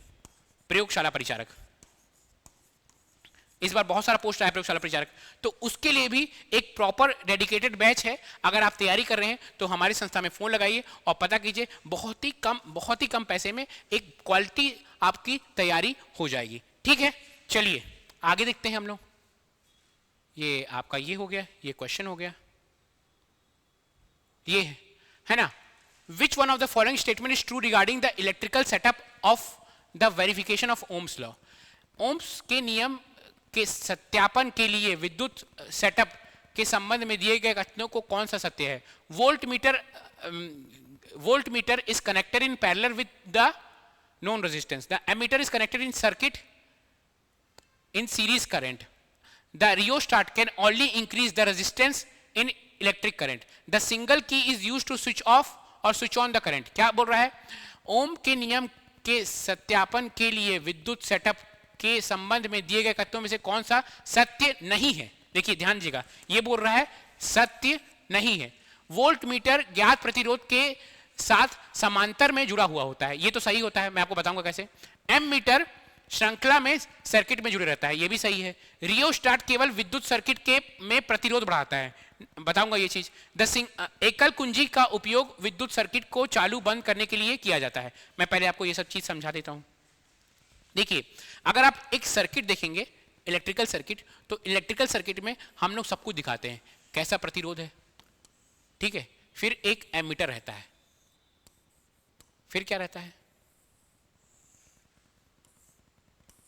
प्रयोगशाला परिचारक, इस बार बहुत सारा पोस्ट आया प्रयोगशाला परिचारक, तो उसके लिए भी एक प्रॉपर डेडिकेटेड बैच है। अगर आप तैयारी कर रहे हैं तो हमारी संस्था में फोन लगाइए और पता कीजिए, बहुत ही कम पैसे में एक क्वालिटी आपकी तैयारी हो जाएगी, ठीक है। चलिए आगे देखते हैं हम लोग। ये आपका ये हो गया, ये क्वेश्चन हो गया, ये है ना। Which one of the following statement is true regarding the electrical setup of the verification of Ohm's law? Ohm's के नियम के सत्यापन के लिए विद्युत सेटअप के संबंध में दिए गए कथनों को कौन सा सत्य है? Volt meter is connected in parallel with the known resistance. The ammeter is connected in circuit in series current. The rheostat can only increase the resistance in electric current. The single key is used to switch off और स्विच ऑन द करंट। क्या बोल रहा है? ओम के नियम के सत्यापन के लिए विद्युत सेटअप के संबंध में दिए गए कथनों में से कौन सा सत्य नहीं है? देखिए ध्यान दीजिएगा, ये बोल रहा है सत्य नहीं है। वोल्ट मीटर ज्ञात प्रतिरोध के साथ समांतर में जुड़ा हुआ होता है, ये तो सही होता है, मैं आपको बताऊंगा कैसे। एम मीटर श्रृंखला में सर्किट में जुड़े रहता है, ये भी सही है। रियोस्टाट केवल विद्युत सर्किट के में प्रतिरोध बढ़ाता है, बताऊंगा ये चीज। एकल कुंजी का उपयोग विद्युत सर्किट को चालू बंद करने के लिए किया जाता है। मैं पहले आपको ये सब चीज समझा देता हूं। देखिए अगर आप एक सर्किट देखेंगे, इलेक्ट्रिकल सर्किट, तो इलेक्ट्रिकल सर्किट में हम लोग सब कुछ दिखाते हैं, कैसा प्रतिरोध है, ठीक है, फिर एक एमीटर रहता है, फिर क्या रहता है,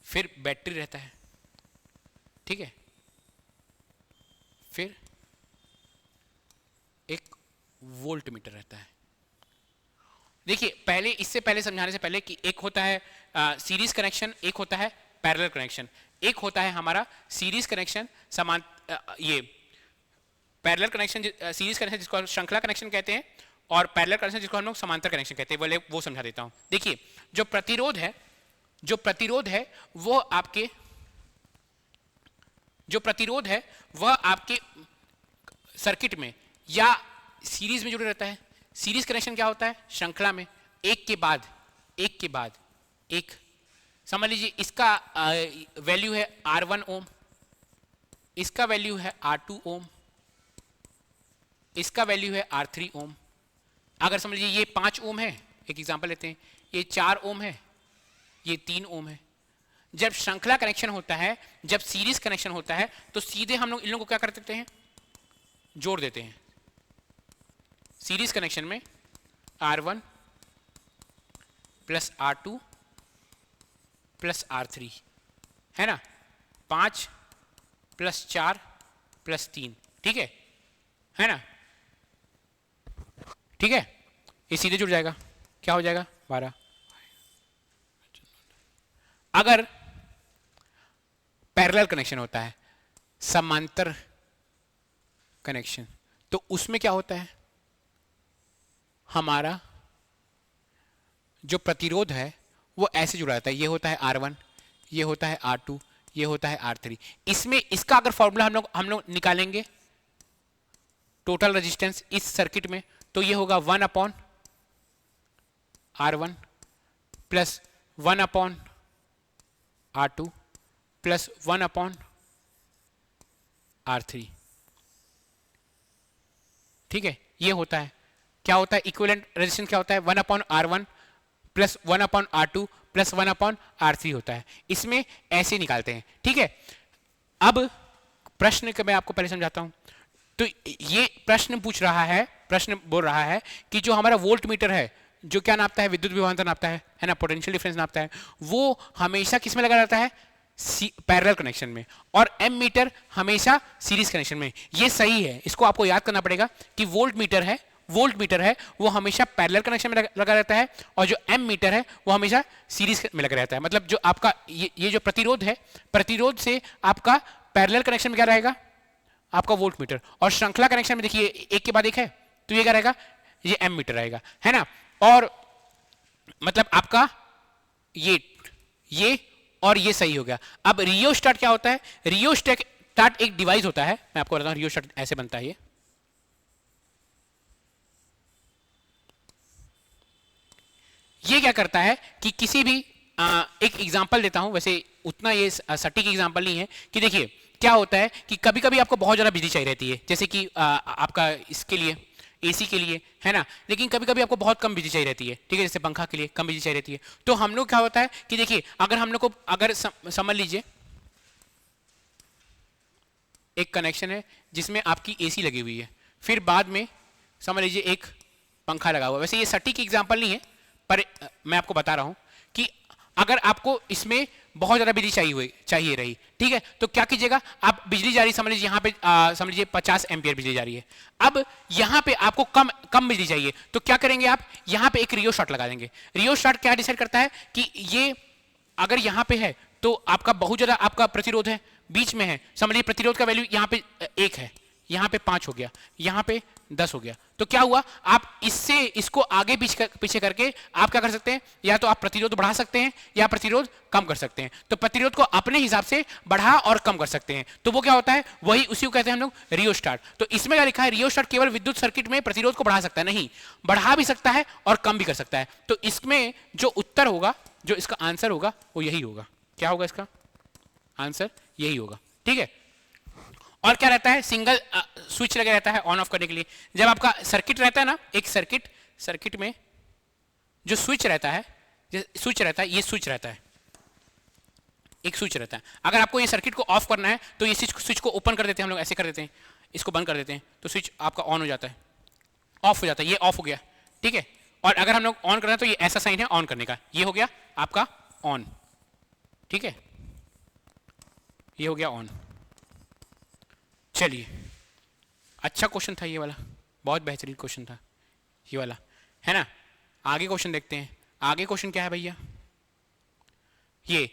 फिर बैटरी रहता है, ठीक है, फिर एक वोल्ट मीटर रहता है। देखिए पहले, इससे पहले समझाने से पहले कि एक होता है सीरीज कनेक्शन, एक होता है पैरेलल कनेक्शन। एक होता है हमारा सीरीज कनेक्शन, समान ये पैरेलल कनेक्शन, सीरीज कनेक्शन जिसको हम श्रृंखला कनेक्शन कहते हैं, और पैरेलल कनेक्शन जिसको हम लोग समांतर कनेक्शन कहते हैं, वो समझा देता हूं। देखिए जो प्रतिरोध है वो आपके, जो प्रतिरोध है वह आपके सर्किट में या सीरीज में जुड़े रहता है। सीरीज कनेक्शन क्या होता है? श्रृंखला में एक के बाद एक। समझ लीजिए इसका वैल्यू है R1 ओम, इसका वैल्यू है R2 ओम, इसका वैल्यू है R3 ओम। अगर समझ लीजिए ये 5 ओम है, एक एग्जांपल लेते हैं, ये 4 ओम है, ये 3 ओम है। जब श्रृंखला कनेक्शन होता है, जब सीरीज कनेक्शन होता है, तो सीधे हम लोग इन लोगों को क्या कर देते हैं? जोड़ देते हैं। सीरीज कनेक्शन में R1 plus R2 plus R3 है ना, 5 प्लस 4 प्लस 3, ठीक है ना, ठीक है, ये सीधे जुड़ जाएगा, क्या हो जाएगा? 12। अगर पैरेलल कनेक्शन होता है, समांतर कनेक्शन, तो उसमें क्या होता है? हमारा जो प्रतिरोध है वो ऐसे जुड़ा रहता है, ये होता है R1, ये होता है R2, ये होता है R3। इसमें इसका अगर फॉर्मूला हम लोग निकालेंगे टोटल रेजिस्टेंस इस सर्किट में, तो ये होगा 1/R1 plus 1/R2 plus 1/R3, ठीक है। ये होता है, क्या होता है? इक्विवेलेंट रेजिस्टेंस क्या होता है? 1/R1 plus 1/R2 plus 1/R3 होता है। इसमें ऐसे निकालते हैं, ठीक है। अब प्रश्न का मैं आपको पहले समझाता हूं। तो ये प्रश्न पूछ रहा है, प्रश्न बोल रहा है कि जो हमारा वोल्ट मीटर है, जो क्या नापता है? विद्युत विभवांतर नापता है ना, पोटेंशियल डिफरेंस नापता है, वो हमेशा किस में लगा रहता है? पैरेलल कनेक्शन में। और एम मीटर हमेशा सीरीज कनेक्शन में। ये सही है, इसको आपको याद करना पड़ेगा कि वोल्ट मीटर है वो हमेशा पैरेलल कनेक्शन में लगा रहता है, और जो एम मीटर है वो हमेशा सीरीज में लगा रहता है। मतलब जो आपका ये जो प्रतिरोध है, प्रतिरोध से आपका पैरेलल कनेक्शन में क्या रहेगा? आपका वोल्ट मीटर, और श्रृंखला कनेक्शन में देखिए एक के बाद एक है, तो ये क्या रहेगा, ये एम मीटर रहेगा, है ना। और मतलब आपका ये और ये सही हो गया। अब रियोस्टेट क्या होता है, रियोस्टेट एक डिवाइस होता है, मैं आपको बताता हूं रियोस्टेट ऐसे बनता है। ये क्या करता है कि किसी भी एक एग्जांपल देता हूं, वैसे उतना ये सटीक एग्जांपल नहीं है, कि देखिए क्या होता है कि कभी कभी आपको बहुत ज्यादा बिजली चाहिए रहती है, जैसे कि आपका इसके लिए एसी के लिए, है ना, लेकिन कभी कभी आपको बहुत कम बिजली चाहिए रहती है, ठीक है, जैसे पंखा के लिए कम बिजली चाहिए रहती है। तो हम लोग क्या होता है कि देखिए अगर हम लोग को, अगर समझ लीजिए एक कनेक्शन है जिसमें आपकी एसी लगी हुई है, फिर बाद में समझ लीजिए एक पंखा लगा हुआ है, वैसे ये सटीक एग्जांपल नहीं है पर मैं आपको बता रहा हूं कि अगर आपको इसमें बहुत ज्यादा बिजली चाहिए रही, ठीक है, तो क्या कीजिएगा, आप बिजली जा रही, समझ लीजिए यहाँ पे समझ लीजिए 50 एम्पियर बिजली जा रही है, अब यहाँ पे आपको कम बिजली चाहिए, तो क्या करेंगे आप, यहाँ पे एक रियोस्टेट लगा देंगे। रियोस्टेट क्या डिसाइड करता है कि ये अगर यहाँ पे है तो आपका बहुत ज्यादा आपका प्रतिरोध है, बीच में है, समझ लीजिए प्रतिरोध का वैल्यू यहाँ पे 1 है, यहाँ पे 5 हो गया, यहाँ पे 10 हो गया, तो क्या हुआ, आप इससे इसको आगे पीछे करके आप क्या कर सकते हैं, या तो आप प्रतिरोध बढ़ा सकते हैं या प्रतिरोध कम कर सकते हैं। तो प्रतिरोध को अपने हिसाब से बढ़ा और कम कर सकते हैं, तो वो क्या होता है, वही उसी को कहते हैं हम लोग रियोस्टेट। तो इसमें क्या लिखा है, रियोस्टेट केवल विद्युत सर्किट में प्रतिरोध को बढ़ा सकता है, नहीं, बढ़ा भी सकता है और कम भी कर सकता है। तो इसमें जो उत्तर होगा, जो इसका आंसर होगा वो यही होगा। क्या होगा इसका आंसर, यही होगा, ठीक है। और क्या रहता है, सिंगल स्विच लगा रहता है ऑन ऑफ करने के लिए। जब आपका सर्किट रहता है ना, एक सर्किट में जो स्विच रहता है, ये स्विच रहता है, एक स्विच रहता है। अगर आपको ये सर्किट को ऑफ करना है तो ये स्विच को ओपन कर देते हैं हम लोग, ऐसे कर देते हैं, इसको बंद कर देते हैं, तो स्विच आपका ऑन हो जाता है, ऑफ हो जाता है, ये ऑफ हो गया, ठीक है। और अगर हम लोग ऑन करना है तो ये ऐसा साइन है ऑन करने का, ये हो गया आपका ऑन, ठीक है, ये हो गया ऑन। चलिए, अच्छा क्वेश्चन था ये वाला, बहुत बेहतरीन क्वेश्चन था ये वाला, है ना। आगे क्वेश्चन देखते हैं। आगे क्वेश्चन क्या है भैया, ये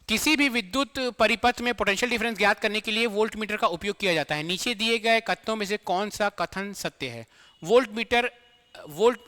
किसी भी विद्युत परिपथ में पोटेंशियल डिफरेंस ज्ञात करने के लिए वोल्ट मीटर का उपयोग किया जाता है, नीचे दिए गए कथनों में से कौन सा कथन सत्य है। वोल्ट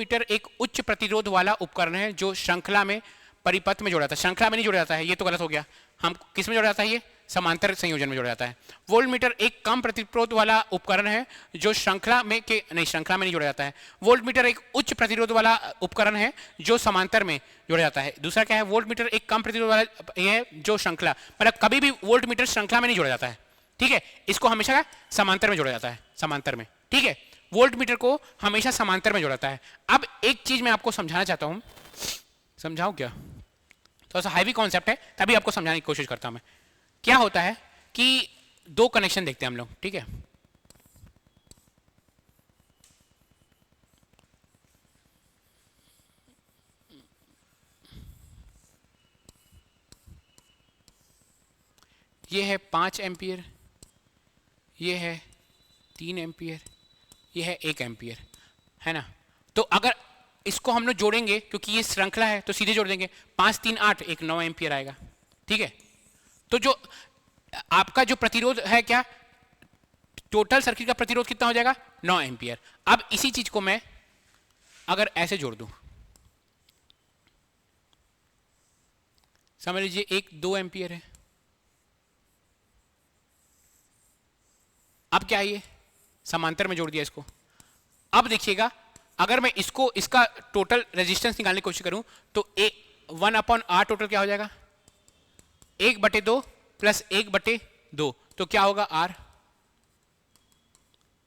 मीटर एक उच्च प्रतिरोध वाला उपकरण है जो श्रृंखला में परिपथ में जोड़ा जाता है, श्रृंखला में नहीं जोड़ा जाता है, ये तो गलत हो गया, हम किस में जोड़ा जाता है, ये समांतर संयोजन में जोड़ा जाता है। वोल्ट मीटर एक कम प्रतिरोध वाला उपकरण है जो श्रृंखला में नहीं जोड़ा जाता है। वोल्ट मीटर एक उच्च प्रतिरोध वाला उपकरण है जो समांतर में जोड़ा जाता है। दूसरा क्या है, वोल्ट मीटर एक कम प्रतिरोध वाला ये है जो श्रृंखला, मतलब कभी भी वोल्ट मीटर श्रृंखला में नहीं जोड़ा जाता है, ठीक है, इसको हमेशा समांतर में जोड़ा जाता है, समांतर में, ठीक है, वोल्ट मीटर को हमेशा समांतर में जोड़ा जाता है। अब एक चीज मैं आपको समझाना चाहता हूं, समझाऊं क्या, थोड़ा सा हैवी कॉन्सेप्ट है, तभी आपको समझाने की कोशिश करता हूं मैं। क्या होता है कि दो कनेक्शन देखते हैं हम लोग, ठीक है, ये है 5 एम्पियर, ये है 3 एम्पियर, ये है 1 एम्पियर, है ना। तो अगर इसको हम लोग जोड़ेंगे, क्योंकि ये श्रृंखला है तो सीधे जोड़ देंगे, 5 3 8, एक 9 एम्पियर आएगा, ठीक है। तो जो आपका जो प्रतिरोध है, क्या टोटल सर्किट का प्रतिरोध कितना हो जाएगा, 9 एम्पियर। अब इसी चीज को मैं अगर ऐसे जोड़ दूं, समझ लीजिए एक 2 एम्पियर है, अब क्या है, ये समांतर में जोड़ दिया इसको। अब देखिएगा, अगर मैं इसका टोटल रेजिस्टेंस निकालने की कोशिश करूं तो 1/r टोटल क्या हो जाएगा, 1/2 प्लस 1/2, तो क्या होगा, r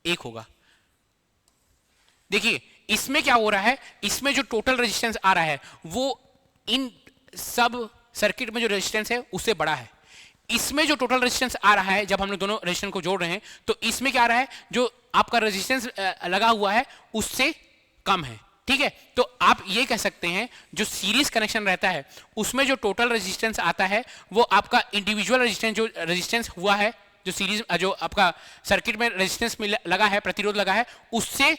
1 होगा। देखिए इसमें क्या हो रहा है, इसमें जो टोटल रेजिस्टेंस आ रहा है वो इन सब सर्किट में जो रेजिस्टेंस है उससे बड़ा है। इसमें जो टोटल रेजिस्टेंस आ रहा है, जब हम लोग दोनों रेजिस्टेंस को जोड़ रहे हैं, तो इसमें क्या आ रहा है, जो आपका रेजिस्टेंस लगा हुआ है उससे कम है, ठीक है। तो आप ये कह सकते हैं जो सीरीज कनेक्शन रहता है उसमें जो टोटल रेजिस्टेंस आता है वो आपका इंडिविजुअल रेजिस्टेंस, जो रेजिस्टेंस हुआ है, जो सीरीज जो आपका सर्किट में रेजिस्टेंस में लगा है, प्रतिरोध लगा है, उससे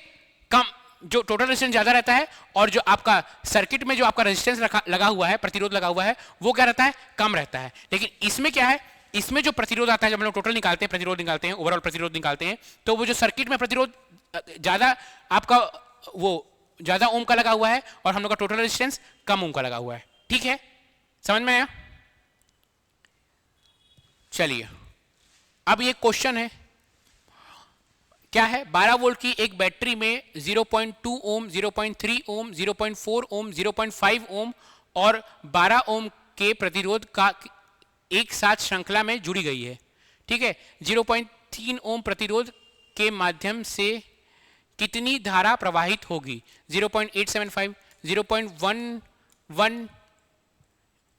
कम, जो टोटल रेजिस्टेंस ज्यादा रहता है, और जो आपका सर्किट में जो आपका रेजिस्टेंस लगा हुआ है, प्रतिरोध लगा हुआ है, वो क्या रहता है, कम रहता है। लेकिन इसमें क्या है, इसमें जो प्रतिरोध आता है, जब हम लोग टोटल निकालते हैं, प्रतिरोध निकालते हैं, ओवरऑल प्रतिरोध निकालते हैं, तो वो जो सर्किट में प्रतिरोध ज्यादा आपका वो ज्यादा ओम का लगा हुआ है और हम लोग का टोटल रेजिस्टेंस कम ओम का लगा हुआ है। ठीक है, समझ में आया? चलिए अब ये क्वेश्चन है, क्या है? 12 वोल्ट की एक बैटरी में 0.2 ओम, 0.3 ओम, 0.4 ओम, 0.5 ओम और 12 ओम के प्रतिरोध का एक साथ श्रृंखला में जुड़ी गई है। ठीक है, 0.3 ओम प्रतिरोध के माध्यम से कितनी धारा प्रवाहित होगी? 0.875, 0.11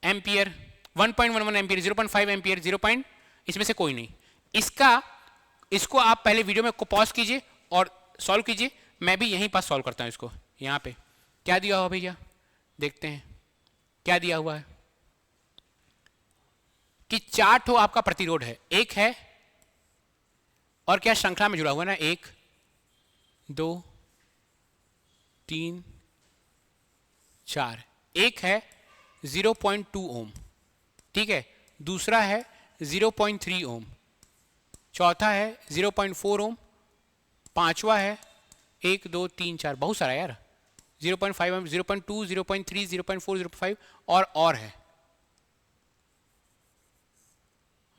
एम्पियर, 1.11 एम्पियर, 0.5 एम्पियर, 0. इसमें से कोई नहीं। इसको आप पहले वीडियो में को पॉज कीजिए और सॉल्व कीजिए। मैं भी यहीं पास सॉल्व करता हूं इसको। यहां पे क्या दिया हुआ भैया, देखते हैं क्या दिया हुआ है कि 4 ठो आपका प्रतिरोध है, एक है और क्या श्रृंखला में जुड़ा हुआ ना, 1 2 3 4। एक है 0.2 ओम, ठीक है, दूसरा है 0.3 ओम, चौथा है 0.4 ओम, पांचवा है 1 2 3 4, बहुत सारा यार, 0.5 ओम, 0.2, 0.3, 0.4, 0.5 और है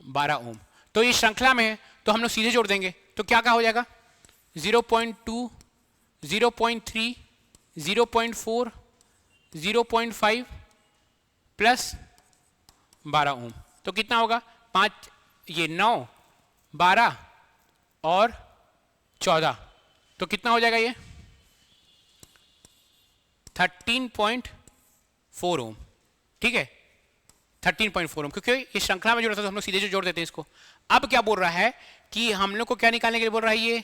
12 ओम। तो ये श्रृंखला में है तो हम लोग सीधे जोड़ देंगे, तो क्या क्या हो जाएगा? 0.2, 0.3, 0.4, 0.5 प्लस 12 ओम, तो कितना होगा? 5, ये 9, 12 और 14, तो कितना हो जाएगा? ये 13.4 ओम। ठीक है, 13.4 ओम, क्योंकि ये श्रृंखला में जुड़ा था तो हम लोग सीधे जो जोड़ देते हैं इसको। अब क्या बोल रहा है कि हम लोग को क्या निकालने के लिए बोल रहा है? ये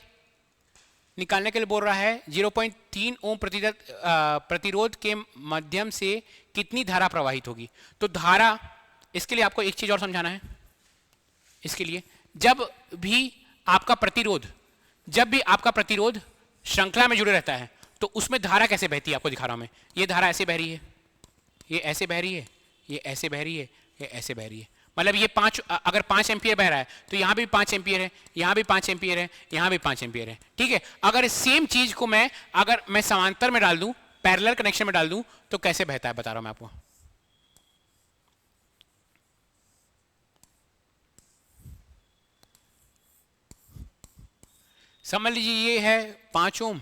निकालने के लिए बोल रहा है 0.3 ओम प्रतिरोध के माध्यम से कितनी धारा प्रवाहित होगी। तो धारा, इसके लिए आपको एक चीज और समझाना है। इसके लिए जब भी आपका प्रतिरोध श्रृंखला में जुड़े रहता है तो उसमें धारा कैसे बहती है आपको दिखा रहा हूं मैं। ये धारा ऐसे बह रही है, ये ऐसे बह रही है, ये ऐसे बह रही है, ये ऐसे बह रही है। मतलब ये 5, अगर 5 एम्पियर बह रहा है तो यहां भी 5 एम्पियर है, यहां भी 5 एम्पियर है, यहां भी 5 एम्पियर है। ठीक है, अगर सेम चीज को अगर मैं समांतर में डाल दूं, पैरेलल कनेक्शन में डाल दूं, तो कैसे बहता है बता रहा हूं मैं आपको। समझ लीजिए ये है 5 ओम,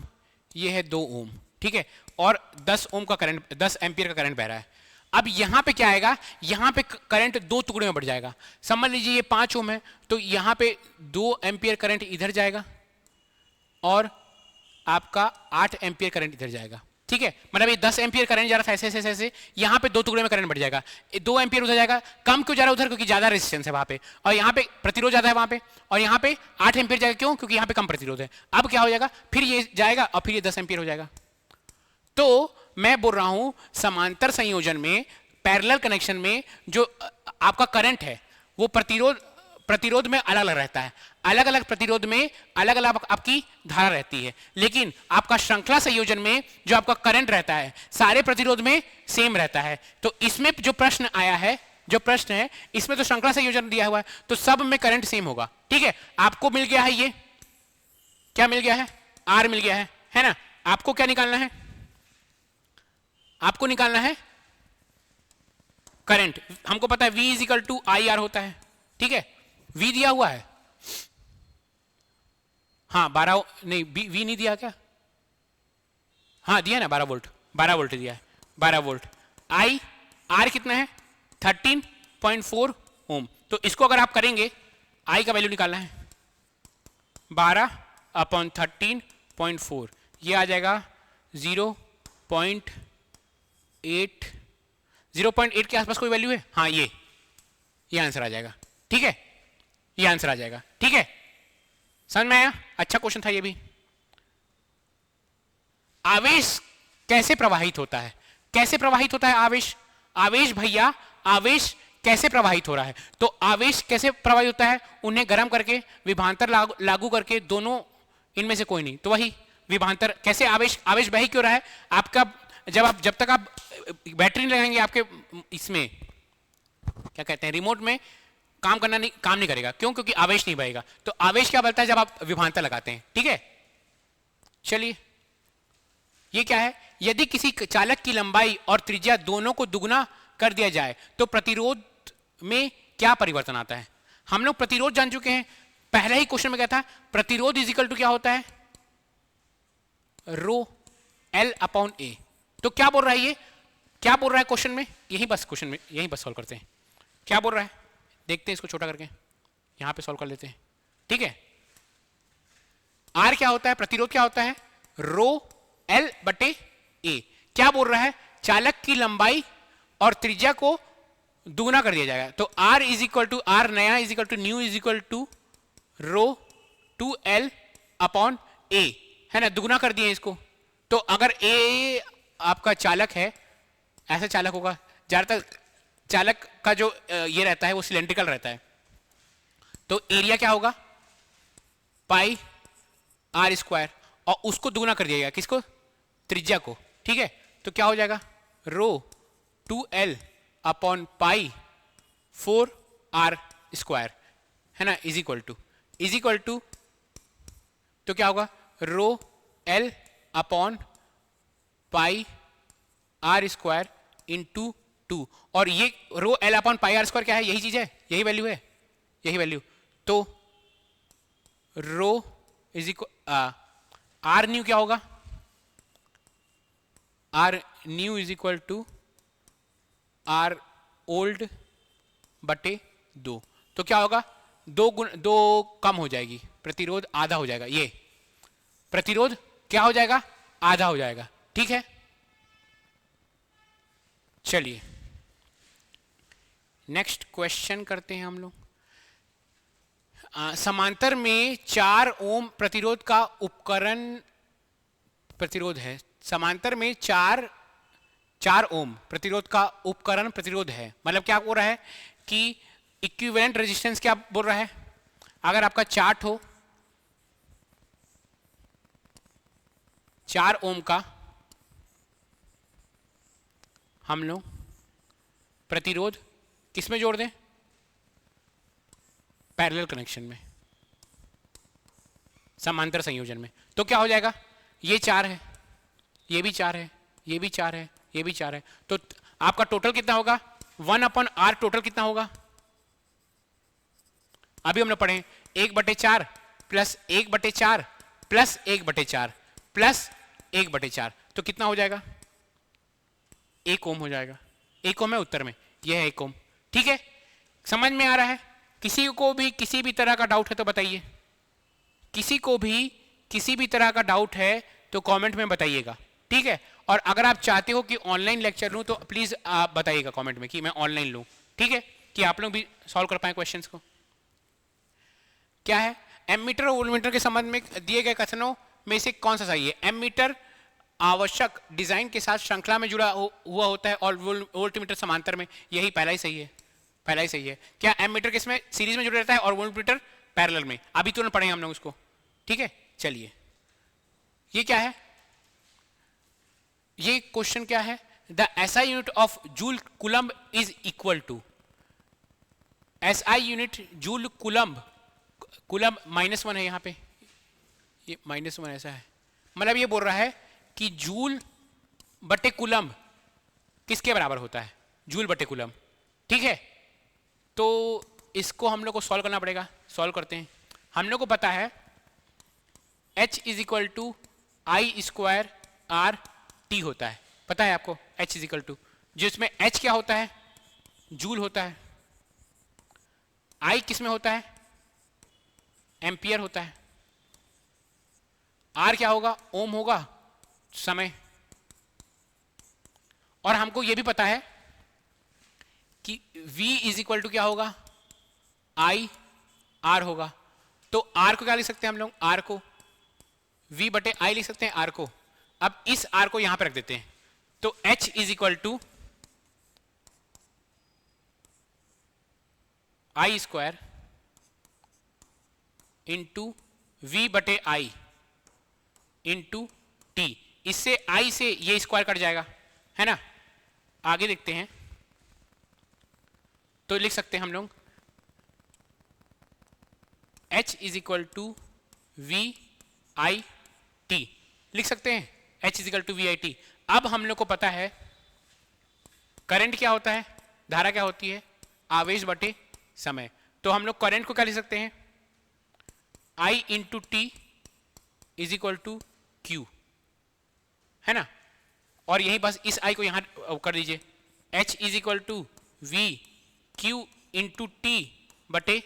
ये है 2 ओम, ठीक है, और 10 ओम का करंट, 10 एम्पियर का करंट बह रहा है। अब यहां पे क्या आएगा? यहां पे करंट 2 टुकड़े में बढ़ जाएगा। समझ लीजिए ये 5 ओम है तो यहां पे 2 एम्पियर करंट इधर जाएगा और आपका 8 एम्पियर करंट इधर जाएगा। ठीक है, मतलब ये 10 एम्पियर करंट जा रहा था ऐसे ऐसे ऐसे, यहां पे 2 टुकड़े में करंट बढ़ जाएगा। 2 एम्पियर उधर जाएगा, कम क्यों जा रहा है उधर? क्योंकि ज्यादा रेजिस्टेंस है वहां पे, और यहां पे प्रतिरोध ज्यादा है वहां पे, और यहां पे 8 एम्पियर जाएगा। क्यों? क्योंकि यहां पे कम प्रतिरोध है। अब क्या हो जाएगा? फिर ये जाएगा और फिर ये 10 एम्पियर हो जाएगा। तो मैं बोल रहा हूं समांतर संयोजन में, पैरेलल कनेक्शन में जो आपका करंट है वो प्रतिरोध में अलग अलग रहता है, अलग अलग प्रतिरोध में अलग अलग आपकी धारा रहती है। लेकिन आपका श्रृंखला संयोजन में जो आपका करंट रहता है सारे प्रतिरोध में सेम रहता है। तो इसमें जो प्रश्न आया है, जो प्रश्न है इसमें तो श्रृंखला संयोजन दिया हुआ है तो सब में करंट सेम होगा। ठीक है, आपको मिल गया है, ये क्या मिल गया है? आर मिल गया है ना? आपको क्या निकालना है? आपको निकालना है करंट। हमको पता है V is to I R होता है। ठीक है, V दिया हुआ है, हाँ 12 नहीं, V नहीं दिया क्या? हाँ दिया ना, 12 वोल्ट, 12 वोल्ट दिया है, 12 वोल्ट। आई आर कितना है? 13.4 ओम। तो इसको अगर आप करेंगे, आई का वैल्यू निकालना है 12/13.4, ये आ जाएगा 0.8 के आसपास कोई वैल्यू है, हाँ ये आंसर आ जाएगा। ठीक है, ये आंसर आ जाएगा। ठीक है, समझ में आया? अच्छा क्वेश्चन था ये भी। आवेश कैसे प्रवाहित होता है? कैसे प्रवाहित होता है आवेश? आवेश भैया, आवेश कैसे प्रवाहित हो रहा है? तो आवेश कैसे प्रवाहित होता है? उन्हें गर्म करके, विभवांतर लागू करके, दोनों इनमें से कोई नहीं। तो वही विभवांतर। कैसे आवेश बह क्यों रहा है? आपका जब तक आप बैटरी लगाएंगे आपके इसमें क्या कहते हैं, रिमोट में, काम नहीं करेगा। क्यों? क्योंकि आवेश नहीं बहेगा। तो आवेश क्या बलता है? जब आप विभवांतर लगाते हैं। ठीक है, चलिए ये क्या है? यदि किसी चालक की लंबाई और त्रिज्या दोनों को दुगना कर दिया जाए तो प्रतिरोध में क्या परिवर्तन आता है? हम लोग प्रतिरोध जान चुके हैं, पहले ही क्वेश्चन में क्या था? प्रतिरोध इज इक्वल टू क्या होता है? रो एल अपॉन ए। तो क्या बोल रहा है ये? क्या बोल रहा है क्वेश्चन में? क्वेश्चन में यही बस सॉल्व करते हैं। क्या बोल रहा है देखते हैं, इसको छोटा करके यहां पे सॉल्व कर लेते हैं। ठीक है, आर क्या होता है? प्रतिरोध क्या होता है? रो एल बटे ए। क्या बोल रहा है? चालक की लंबाई और त्रिज्या को दुगना कर दिया जाएगा। तो R is equal to R नया is equal to new is equal to rho 2l upon A, है ना? दुगना कर दिए इसको। तो अगर ए आपका चालक है, ऐसा चालक होगा, ज्यादातर चालक का जो ये रहता है वो सिलेंड्रिकल रहता है, तो एरिया क्या होगा? पाई आर स्क्वायर, और उसको दुगना कर दिया जाएगा। किसको? त्रिज्या को। ठीक है, तो क्या हो जाएगा? रो 2l upon pi 4r square, है ना? इज इक्वल टू तो क्या होगा? Rho L upon pi r square into 2। और ये rho L upon pi r square क्या है? यही चीज है, यही वैल्यू है, यही वैल्यू। तो rho is equal R new क्या होगा? R new is equal to R old बटे 2। तो क्या होगा? दो कम हो जाएगी, प्रतिरोध आधा हो जाएगा। ये प्रतिरोध क्या हो जाएगा? आधा हो जाएगा। ठीक है, चलिए नेक्स्ट क्वेश्चन करते हैं हम लोग। समांतर में 4 ओम प्रतिरोध का उपकरण प्रतिरोध है। समांतर में 4 ओम प्रतिरोध का उपकरण प्रतिरोध है। मतलब क्या बोल रहा है कि इक्विवेलेंट रेजिस्टेंस क्या बोल रहा है? अगर आपका चार्ट हो 4 ओम का, हम लोग प्रतिरोध किस में जोड़ दें? पैरेलल कनेक्शन में, समांतर संयोजन में। तो क्या हो जाएगा? ये 4 है, ये भी 4 है, ये भी 4 है, ये भी 4 है। तो आपका टोटल कितना होगा? 1 अपॉन आर टोटल कितना होगा? अभी हमने पढ़े 1/4 प्लस 1/4 प्लस 1/4 प्लस 1/4। तो कितना हो जाएगा? 1 ओम हो जाएगा। 1 ओम है उत्तर में, यह है 1 ओम। ठीक है, समझ में आ रहा है? किसी को भी किसी भी तरह का डाउट है तो बताइए। किसी को भी किसी भी तरह का डाउट है तो कमेंट में बताइएगा। ठीक है, और अगर आप चाहते हो कि ऑनलाइन लेक्चर लूं तो प्लीज आप बताइएगा कमेंट में कि मैं ऑनलाइन लूं। ठीक है, कि आप लोग भी सॉल्व कर पाए क्वेश्चंस को। क्या है? एमीटर और वोल्टमीटर के संबंध में दिए गए कथनों में से कौन सा सही है? एमीटर आवश्यक डिजाइन के साथ श्रृंखला में जुड़ा हुआ होता है और वोल्टमीटर समांतर में। यही पहला ही सही है, पहला ही सही है। क्या एमीटर किसमें? सीरीज में जुड़ा रहता है और वोल्टमीटर पैरेलल में। अभी तुरंत पढ़ेंगे हम लोग उसको। ठीक है, चलिए ये क्या है? ये क्वेश्चन क्या है? The SI unit of joule coulomb is equal to. SI unit joule coulomb, coulomb -1 है यहां पे, ये -1 ऐसा है। मतलब ये बोल रहा है कि जूल बटे कूलम्ब किसके बराबर होता है? जूल बटे कूलम्ब। ठीक है, तो इसको हम लोग को सॉल्व करना पड़ेगा। सॉल्व करते हैं। हम लोग को पता है H is equal to I square R T होता है। पता है आपको H इज इक्वल टू, जिसमें H क्या होता है? जूल होता है। I किस में होता है? एम्पियर होता है। R क्या होगा? ओम होगा, समय। और हमको यह भी पता है कि V इज इक्वल टू क्या होगा? आई आर होगा। तो R को क्या लिख सकते हैं हम लोग? R को V बटे I लिख सकते हैं R को। अब इस R को यहां पर रख देते हैं। तो H is equal to I square into V बटे I इंटू टी। इससे I से ये स्क्वायर कट जाएगा, है ना? आगे देखते हैं। तो लिख सकते हैं हम लोग H is equal to V I T लिख सकते हैं, H is equal to V I T. अब हम लोग को पता है करंट क्या होता है, धारा क्या होती है, आवेश बटे समय। तो हम लोग करंट को क्या लिख सकते हैं, I into T is equal to Q, है ना। और यही बस इस I को यहां कर दीजिए, H is equal to V Q into T बटे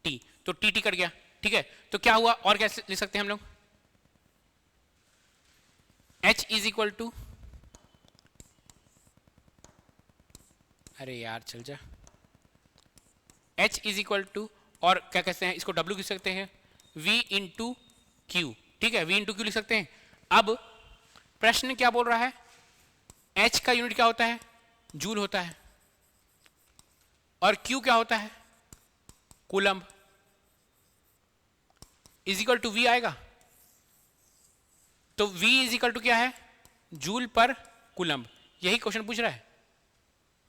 टी, तो टी टी कट गया, ठीक है। तो क्या हुआ, और क्या लिख सकते हैं हम लोग, H इज इक्वल टू, अरे यार चल जा, H इज इक्वल टू, और क्या कहते हैं इसको W लिख सकते हैं, V इंटू क्यू, ठीक है, V इंटू क्यू लिख सकते हैं। अब प्रश्न क्या बोल रहा है, H का यूनिट क्या होता है, जूल होता है, और Q क्या होता है, coulomb, is equal to V आएगा। तो V इज इक्वल टू क्या है, जूल पर कूलम्ब, यही क्वेश्चन पूछ रहा है,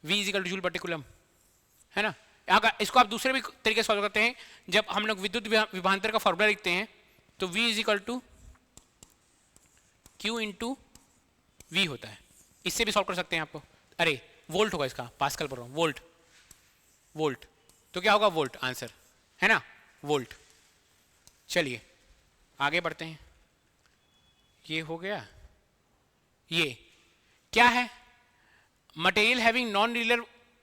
V is equal two joule बटे कूलम्ब, है ना। अगर इसको आप दूसरे भी तरीके से सॉल्व करते हैं, जब हम लोग विद्युत विभवांतर का फॉर्मूला लिखते हैं तो V is equal to Q into V होता है, इससे भी सॉल्व कर सकते हैं आपको। अरे वोल्ट होगा इसका, पास्कल पर वोल्ट, वोल्ट तो क्या होगा, वोल्ट आंसर, है ना, वोल्ट। चलिए आगे बढ़ते हैं, ये हो गया। ये क्या है, material having non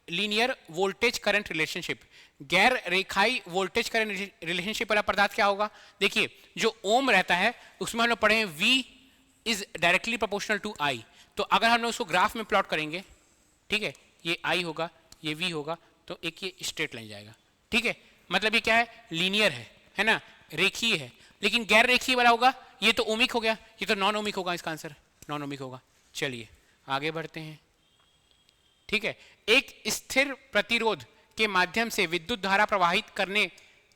linear voltage current relationship, गैर रेखाई वोल्टेज करंट रिलेशनशिप वाला पदार्थ क्या होगा। देखिए जो ओम रहता है उसमें हम लोग पढ़े हैं V is directly proportional to I। तो अगर हम लोग उसको ग्राफ में प्लॉट करेंगे, ठीक है, ये I होगा, ये V होगा, तो एक ये स्ट्रेट लाइन जाएगा, ठीक है। मतलब ये क्या है, लीनियर है ना, रेखीय है। लेकिन गैर रेखीय वाला होगा, ये तो ओमिक हो गया, ये तो नॉन ओमिक होगा, इसका आंसर नॉन ओमिक होगा। चलिए आगे बढ़ते हैं, ठीक है। एक स्थिर प्रतिरोध के माध्यम से विद्युत धारा प्रवाहित करने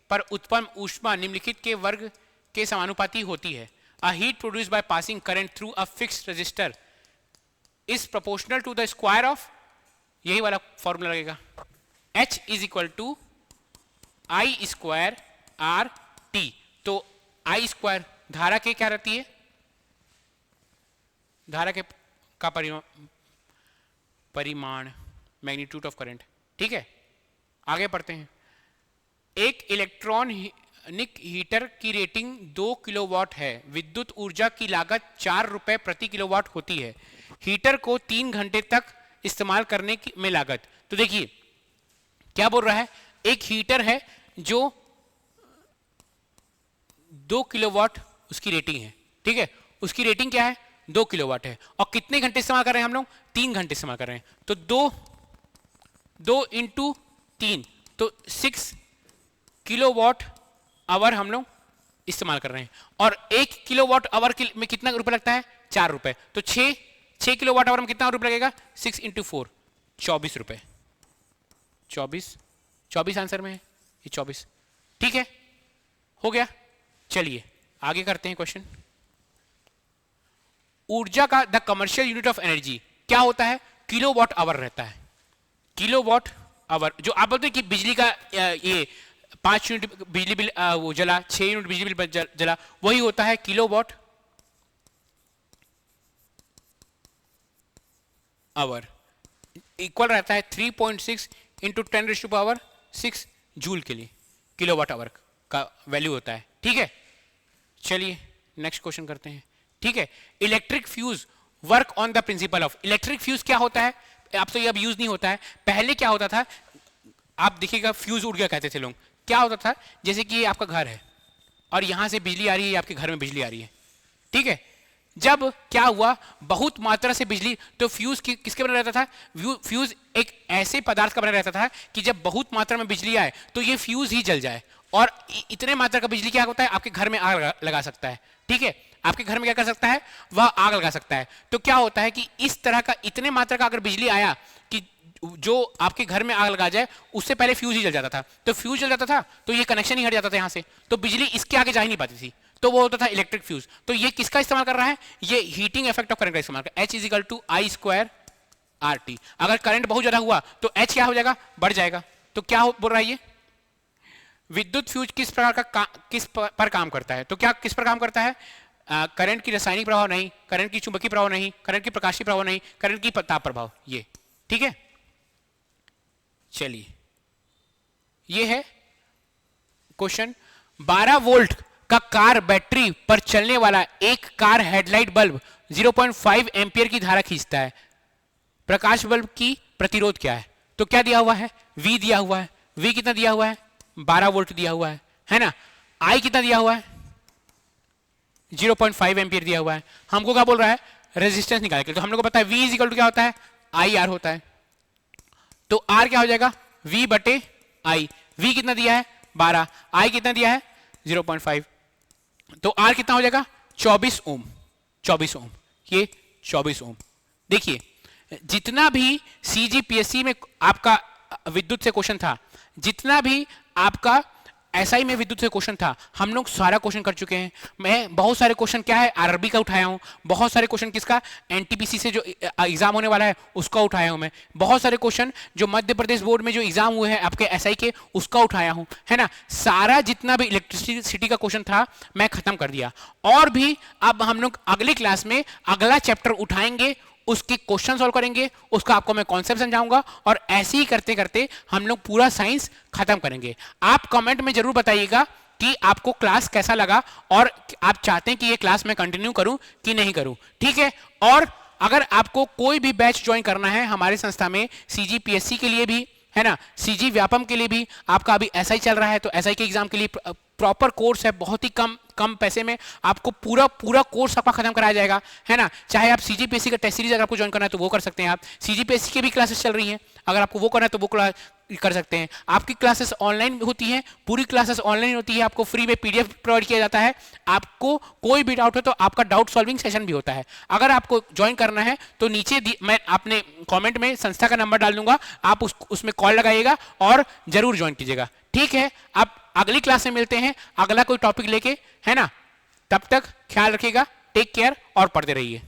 पर उत्पन्न ऊष्मा निम्नलिखित के वर्ग के समानुपाती होती है। A heat produced by passing current through a fixed resistor is proportional to the square of, यही वाला फॉर्मूला लगेगा, H is equal to I square R T. तो I स्क्वायर धारा के क्या रहती है, धारा के का परिमाण, मैग्नीट्यूड ऑफ करंट, ठीक है। आगे पढ़ते हैं, एक इलेक्ट्रॉनिक हीटर की रेटिंग 2 किलोवाट है, विद्युत ऊर्जा की लागत 4 रुपए प्रति किलोवाट होती है, हीटर को 3 घंटे तक इस्तेमाल करने की में लागत। तो देखिए क्या बोल रहा है, एक हीटर है जो 2 किलोवाट उसकी रेटिंग है, ठीक है, उसकी रेटिंग क्या है, 2 किलोवाट है, और कितने घंटे इस्तेमाल कर रहे हैं हम लोग, 3 घंटे इस्तेमाल कर रहे हैं। तो 2 इंटू 3 तो 6 किलोवाट आवर हम लोग इस्तेमाल कर रहे हैं, और 1 किलोवाट आवर में कितना रुपए लगता है, 4 रुपए। तो 6 किलोवाट आवर में कितना रुपए लगेगा, 6 इंटू 4 24 रुपए, 24 आंसर में है ये 24, ठीक है, हो गया। चलिए आगे करते हैं क्वेश्चन। ऊर्जा का the commercial unit of energy क्या होता है, किलोवाट आवर रहता है, किलोवाट आवर। जो आप बोलते हैं कि बिजली का ये 5 यूनिट बिजली बिल वो जला, 6 यूनिट बिजली बिल जला, वही होता है किलोवाट आवर, इक्वल रहता है 3.6 इंटू 10⁻⁶ जूल के लिए किलोवाट आवर का वैल्यू होता है, ठीक है। चलिए नेक्स्ट क्वेश्चन करते हैं, ठीक है। Electric fuse work on the principle of, electric fuse क्या होता है, अब तो ये अब यूज नहीं होता है, पहले क्या होता था, आप देखिएगा फ्यूज उड़ गया कहते थे लोग। क्या होता था, जैसे कि ये आपका घर है और यहां से बिजली आ रही है, आपके घर में बिजली आ रही है, ठीक है। जब क्या हुआ, बहुत मात्रा से बिजली, तो फ्यूज किसके बना रहता था, फ्यूज एक ऐसे पदार्थ का बना रहता था कि जब बहुत मात्रा में बिजली आए तो ये फ्यूज ही जल जाए, और इतने मात्रा का बिजली क्या होता है, आपके घर में आग लगा सकता है, ठीक है, आपके घर में क्या कर सकता है, वह आग लगा सकता है। तो क्या होता है कि इस तरह का इतने मात्रा का अगर बिजली आया कि जो आपके घर में आग लगा जाए, उससे पहले फ्यूज ही जल जाता था, तो फ्यूज जल जाता था तो ये कनेक्शन ही हट जाता था यहाँ से, तो बिजली इसके आगे जा ही नहीं पाती थी, तो वो होता था इलेक्ट्रिक फ्यूज। तो ये किसका इस्तेमाल कर रहा है, ये हीटिंग इफेक्ट ऑफ करंट का इस्तेमाल कर, H is equal to I square R T. अगर करंट बहुत ज्यादा हुआ तो H क्या हो जाएगा, बढ़ जाएगा। तो क्या बोल रहा है ये, विद्युत फ्यूज किस प्रकार का किस पर काम करता है? तो क्या किस पर काम करता है? करंट की रासायनिक प्रभाव नहीं, करंट की चुंबकीय प्रभाव नहीं, करंट की प्रकाशीय प्रभाव नहीं, करंट की ताप प्रभाव, ये ठीक है। चलिए ये है क्वेश्चन। 12 वोल्ट का कार बैटरी पर चलने वाला एक कार हेडलाइट बल्ब 0.5 एम्पियर की धारा खींचता है। प्रकाश बल्ब की प्रतिरोध क्या है? तो क्या दिया हुआ है? V दिया हुआ है। V कितना दिया हुआ है? 12 वोल्ट दिया हुआ है ना। I कितना दिया हुआ है? 0.5 एम्पियर दिया हुआ है। हमको क्या बोल रहा है? रेजिस्टेंस निकालने के लिए। तो हम लोग को पता है V इज इक्वल टू क्या होता है? IR होता है। तो R क्या हो जाएगा? V बटे I। V कितना दिया है? 12। I कितना दिया है? 0.5। तो R कितना हो जाएगा? 24 ओम। 24 ओम, ये 24 ओम। देखिए जितना भी CGPSC में आपका विद्युत से क्वेश्चन था, जितना भी आपका SI में विद्युत से क्वेश्चन था, हम लोग सारा क्वेश्चन कर चुके हैं। मैं बहुत सारे क्वेश्चन क्या है RRB का उठाया हूं, बहुत सारे क्वेश्चन किसका NTPC से जो एग्जाम होने वाला है उसका उठाया हूं मैं, बहुत सारे क्वेश्चन जो मध्य प्रदेश बोर्ड में जो एग्जाम हुए हैं आपके SI के उसका उठाया हूं, है ना। सारा जितना भी इलेक्ट्रिसिटी का क्वेश्चन था मैं खत्म कर दिया। और भी अब हम लोग अगले क्लास में अगला चैप्टर उठाएंगे, उसके क्वेश्चन सॉल्व करेंगे, उसका आपको मैं कॉन्सेप्ट समझाऊंगा, और ऐसे ही करते करते हम लोग पूरा साइंस खत्म करेंगे। आप कमेंट में जरूर बताइएगा कि आपको क्लास कैसा लगा और आप चाहते हैं कि ये क्लास मैं कंटिन्यू करूं कि नहीं करूं, ठीक है। और अगर आपको कोई भी बैच ज्वाइन करना है हमारे संस्था में, CGPSC के लिए भी है ना, CG व्यापम के लिए भी, आपका अभी SI चल रहा है तो SI के एग्जाम के लिए प्रॉपर कोर्स है, बहुत ही कम पैसे में आपको पूरा कोर्स आपका खत्म कराया जाएगा, है ना। चाहे आप CGPSC का टेस्ट सीरीज अगर आपको ज्वाइन करना है तो वो कर सकते हैं आप। CGPSC की भी क्लासेस चल रही हैं, अगर आपको वो करना है तो वो कर सकते हैं। आपकी क्लासेस ऑनलाइन होती हैं, पूरी क्लासेस ऑनलाइन होती है, आपको फ्री में PDF प्रोवाइड किया जाता है। आपको कोई भी डाउट हो तो आपका डाउट सॉल्विंग सेशन भी होता है। अगर आपको ज्वाइन करना है तो नीचे मैं अपने कमेंट में संस्था का नंबर डाल दूंगा, आप उसमें कॉल लगाइएगा और जरूर ज्वाइन कीजिएगा, ठीक है। आप अगली क्लास में मिलते हैं अगला कोई टॉपिक लेके, है ना। तब तक ख्याल रखिएगा, टेक केयर और पढ़ते रहिए।